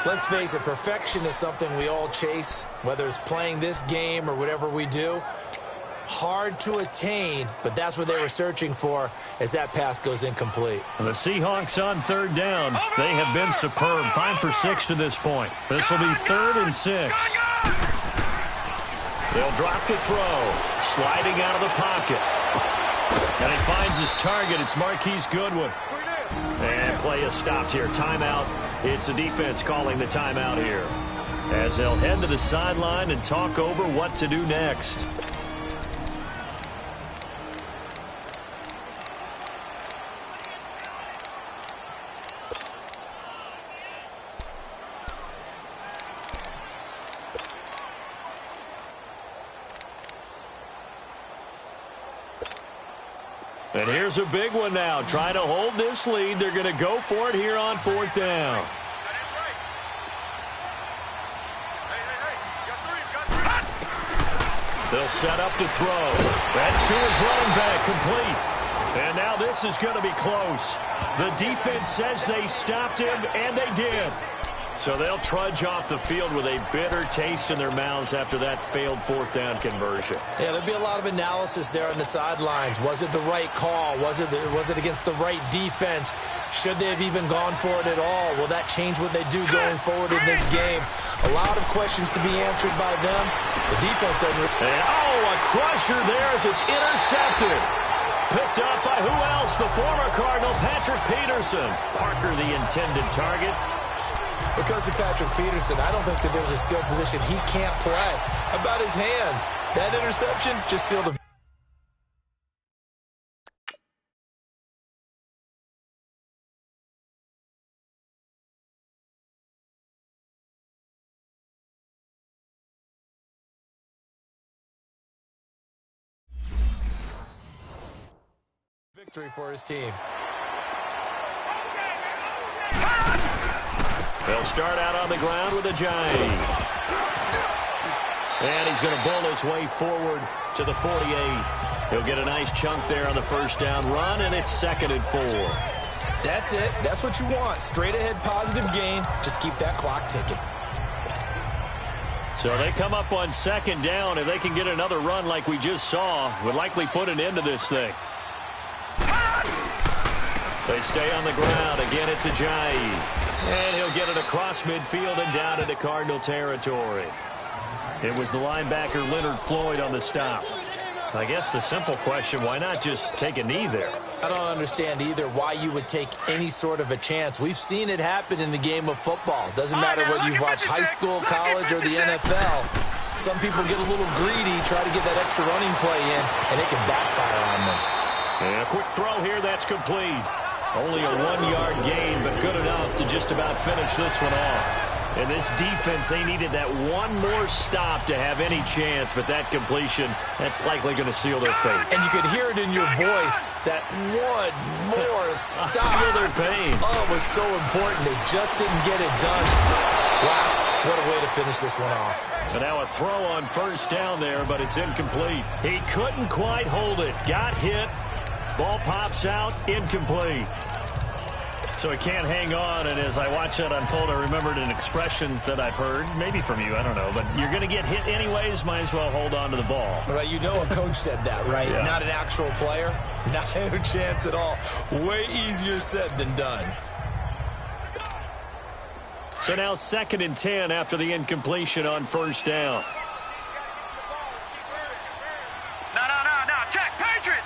Let's face it, perfection is something we all chase, whether it's playing this game or whatever we do. Hard to attain, but that's what they were searching for as that pass goes incomplete. The Seahawks on third down. They have been superb. 5 for 6 to this point. This will be 3rd and 6. They'll drop the throw. Sliding out of the pocket. And he finds his target. It's Marquise Goodwin. And play is stopped here. Timeout. It's the defense calling the timeout here, as they'll head to the sideline and talk over what to do next. And here's a big one now. Trying to hold this lead. They're going to go for it here on 4th down. They'll set up to throw. That's to his running back, complete. And now this is going to be close. The defense says they stopped him, and they did. So they'll trudge off the field with a bitter taste in their mouths after that failed 4th down conversion. Yeah, there'll be a lot of analysis there on the sidelines. Was it the right call? Was it against the right defense? Should they have even gone for it at all? Will that change what they do going forward in this game? A lot of questions to be answered by them. The defense doesn't... And, a crusher there as it's intercepted. Picked up by who else? The former Cardinal, Patrick Peterson. Parker, the intended target. Because of Patrick Peterson, I don't think that there's a skill position he can't play. How about his hands? That interception just sealed the... victory for his team. They'll start out on the ground with Ajayi. And he's going to bull his way forward to the 48. He'll get a nice chunk there on the first down run, and it's 2nd and 4. That's it. That's what you want. Straight ahead positive gain. Just keep that clock ticking. So they come up on 2nd down. If they can get another run like we just saw, would likely put an end to this thing. They stay on the ground. Again, it's Ajayi. And he'll get it across midfield and down into Cardinal territory. It was the linebacker Leonard Floyd on the stop. I guess the simple question, why not just take a knee there? I don't understand either why you would take any sort of a chance. We've seen it happen in the game of football. Doesn't matter whether you've watched high school, college, or the NFL. Some people get a little greedy, try to get that extra running play in, and it can backfire on them. And a quick throw here, that's complete. Only a 1-yard gain, but good enough to just about finish this one off. And this defense, they needed that one more stop to have any chance, but that completion, that's likely going to seal their fate. And you could hear it in your voice, that one more stop. I feel their pain. Oh, it was so important. They just didn't get it done. Wow, what a way to finish this one off. And now a throw on first down there, but it's incomplete. He couldn't quite hold it. Got hit. Ball pops out, incomplete. So he can't hang on, and as I watch that unfold, I remembered an expression that I've heard, maybe from you, I don't know, but you're going to get hit anyways, might as well hold on to the ball. Right, you know a coach said that, right? Yeah. Not an actual player. Not a chance at all. Way easier said than done. So now 2nd and 10 after the incompletion on first down. No, Jack, Patriot!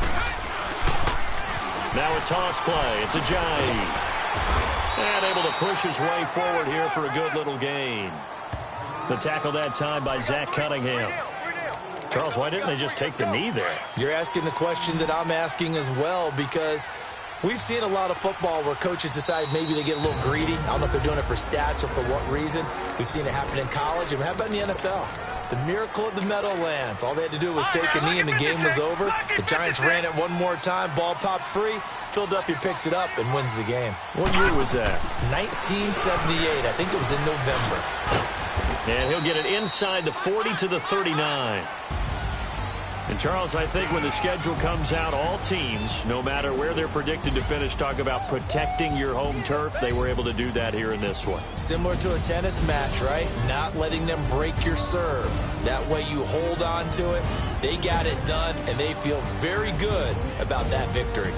Now a toss play. It's Ajayi. And able to push his way forward here for a good little gain. The tackle that time by Zach Cunningham. Charles, why didn't they just take the knee there? You're asking the question that I'm asking as well, because we've seen a lot of football where coaches decide maybe they get a little greedy. I don't know if they're doing it for stats or for what reason. We've seen it happen in college. And how about in the NFL? The miracle of the Meadowlands. All they had to do was take a knee and the game was over. The Giants ran it one more time. Ball popped free. Philadelphia picks it up and wins the game. What year was that? 1978. I think it was in November. And he'll get it inside the 40 to the 39. And, Charles, I think when the schedule comes out, all teams, no matter where they're predicted to finish, talk about protecting your home turf. They were able to do that here in this one. Similar to a tennis match, right? Not letting them break your serve. That way you hold on to it. They got it done, and they feel very good about that victory.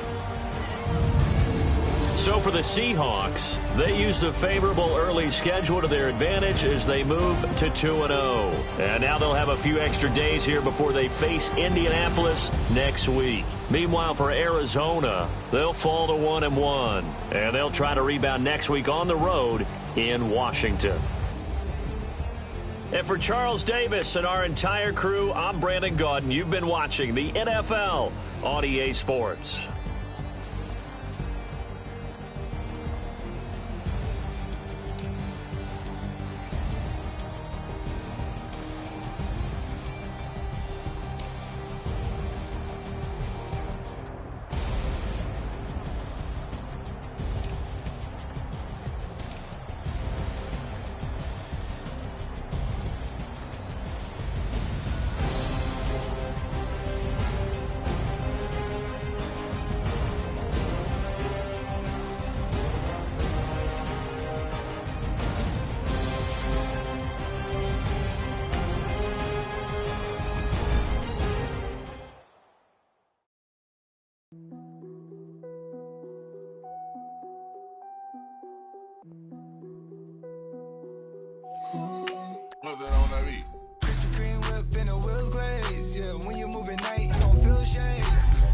So for the Seahawks, they used a favorable early schedule to their advantage as they move to 2-0. And now they'll have a few extra days here before they face Indianapolis next week. Meanwhile, for Arizona, they'll fall to 1-1. And they'll try to rebound next week on the road in Washington. And for Charles Davis and our entire crew, I'm Brandon Gaudin. You've been watching the NFL on EA Sports. Krispy Kreme whip and the wheels glaze. Yeah, when you move at night, you don't feel shade.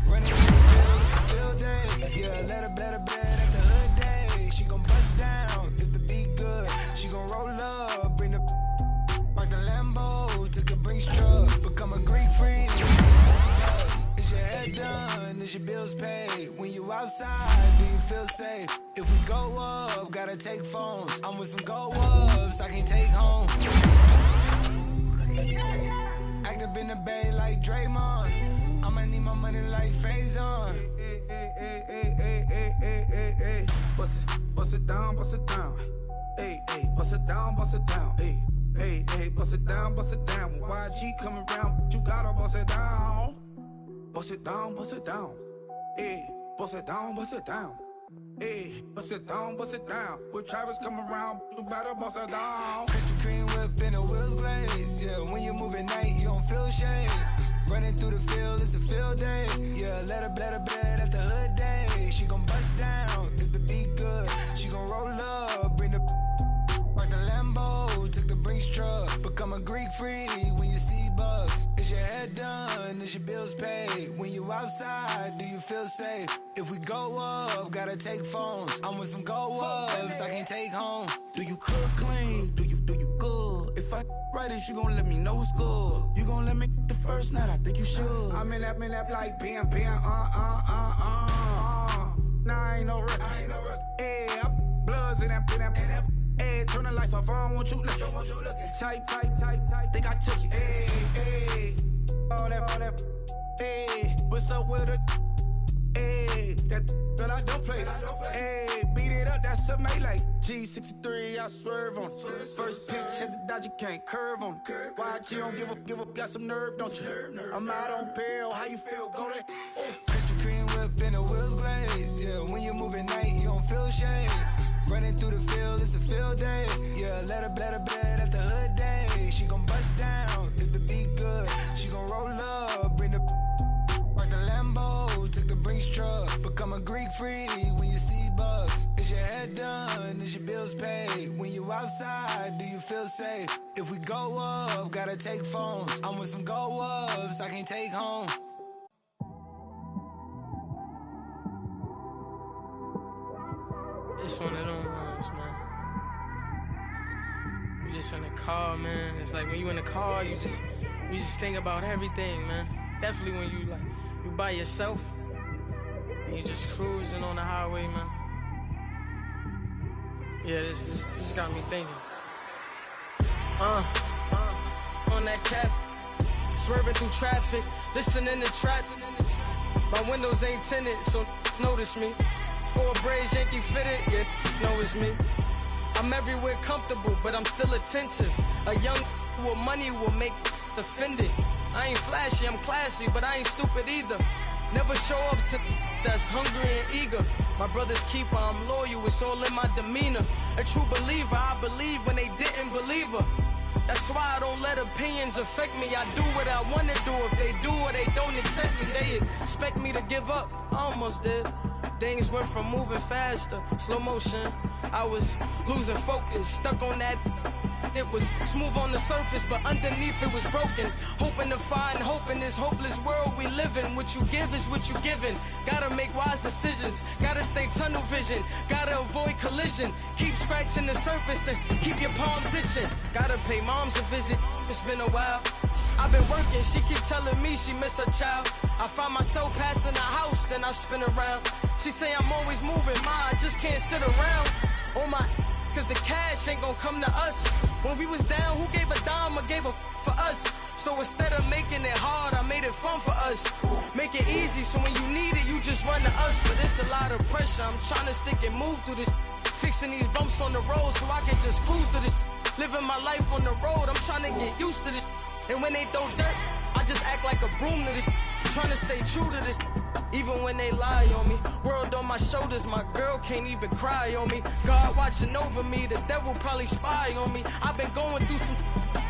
Running through the field, it's a field day. Yeah, let her better bed at the hood day. She gon' bust down if the beat good. She gon' roll up, bring the park the Lambo, took the Brinks truck, become a Greek freak. Is your head done? Is your bills paid? When you outside, do you feel safe? If we go up, gotta take phones. I'm with some go-ups I can't take home. Act up in the bay like Draymond. I'ma need my money like Faison. Bust it down, bust it down. Hey, hey, bust it down, bust it down. Hey, hey, hey, bust it down, bust it down. When YG coming around, you gotta bust it down. Bust it down, bust it down. Hey, bust it down, bust it down. Hey, bust it down, bust it down. When Travis come around, you better bust it down. Krispy Kreme whip and the wheels glaze. Yeah, when you move at night, you don't feel shade. Running through the field, it's a field day. Yeah, let her bed at the hood day. She gon' bust down if the beat good. She gon' roll up, bring the park the Lambo, took the Brinks truck, become a Greek freak when you see bugs. Is your head done? Is your bills paid? When you outside, do you feel safe? If we go up, gotta take phones. I'm with some go-ups I can't take home. Do you cook clean? Do you good? If I right it, you gon' let me know what's good. You gon' let me the first night, I think you should. I'm in that like bam, Nah, I ain't no rookie. Hey, bloods in that. Hey, turn the lights off, I don't want you looking. Tight. Think I took you. Hey, all that. Hey, what's up with it? Hey, that girl I don't play. Hey, beat it up, that's a melee. G63, I swerve on it. First pitch at the dodge, you can't curve on it. Why'd you don't give up, got some nerve, don't you? I'm out on bail, how you feel, go there? Krispy Kreme whip and the wheels glaze. Yeah, when you move at night, you don't feel shade. Running through the field, it's a field day. Yeah, let her bed at the hood day. She gon' bust down if the beat good. She gon' roll up, bring the park the Lambo, took the Brinks truck, become a Greek freak when you see bugs. Is your head done? Is your bills paid? When you outside, do you feel safe? If we go up, gotta take phones. I'm with some go-ups I can't take home. It's one of them ones, man. You just in the car, man. It's like when you in the car, you just think about everything, man. Definitely when you by yourself and you just cruising on the highway, man. Yeah, this got me thinking. On that cap, swerving through traffic, listening to trap. My windows ain't tinted, so notice me. 4 braids, Yankee fitted, yeah, know it's me. I'm everywhere comfortable, but I'm still attentive. A young with money will make offended. I ain't flashy, I'm classy, but I ain't stupid either. Never show up to that's hungry and eager. My brother's keeper, I'm loyal, it's all in my demeanor. A true believer, I believe when they didn't believe her. That's why I don't let opinions affect me. I do what I want to do. If they do or they don't accept me, they expect me to give up. I almost did. Things went from moving faster, slow motion. I was losing focus, stuck on that. It was smooth on the surface, but underneath it was broken. Hoping to find hope in this hopeless world we live in. What you give is what you given. Gotta make wise decisions. Gotta stay tunnel vision. Gotta avoid collision. Keep scratching the surface and keep your palms itching. Gotta pay moms a visit. It's been a while. I've been working, she keep telling me she miss her child. I find myself passing the house, then I spin around. She say I'm always moving, ma, I just can't sit around. Oh my, cause the cash ain't gon' come to us. When we was down, who gave a dime or gave a for us? So instead of making it hard, I made it fun for us. Make it easy, so when you need it, you just run to us. But it's a lot of pressure, I'm trying to stick and move through this. Fixing these bumps on the road so I can just cruise to this. Living my life on the road, I'm trying to get used to this. And when they throw dirt, I just act like a broom to this. Trying to stay true to this. Even when they lie on me. World on my shoulders, my girl can't even cry on me. God watching over me, the devil probably spy on me. I've been going through some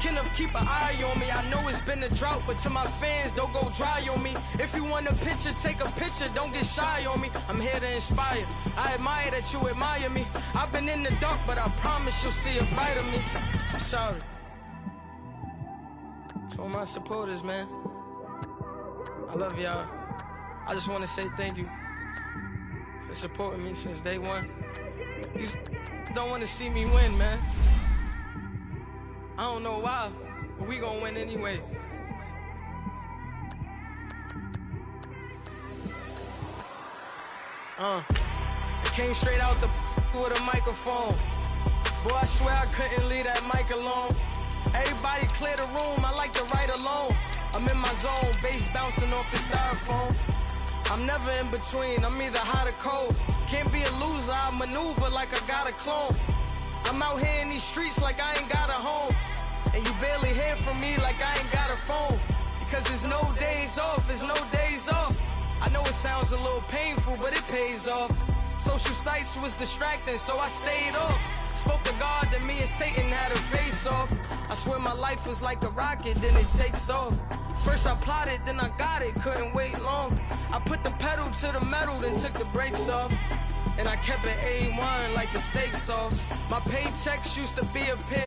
enough, keep an eye on me. I know it's been a drought, but to my fans, don't go dry on me. If you want a picture, take a picture, don't get shy on me. I'm here to inspire. I admire that you admire me. I've been in the dark, but I promise you'll see a bright of me. I'm sorry. To all my supporters, man. I love y'all. I just want to say thank you for supporting me since day one. You don't want to see me win, man. I don't know why, but we gonna win anyway. I came straight out the with a microphone. Boy, I swear I couldn't leave that mic alone. Everybody clear the room, I like to write alone. I'm in my zone, bass bouncing off the styrofoam. I'm never in between, I'm either hot or cold. Can't be a loser, I maneuver like I got a clone. I'm out here in these streets like I ain't got a home. And you barely hear from me like I ain't got a phone. Because there's no days off, there's no days off. I know it sounds a little painful, but it pays off. Social sites was distracting, so I stayed off. Spoke to God, then me and Satan had a face off. I swear my life was like a rocket, then it takes off. First I plotted, then I got it, couldn't wait long. I put the pedal to the metal, then took the brakes off. And I kept it A1 like the steak sauce. My paychecks used to be a pit.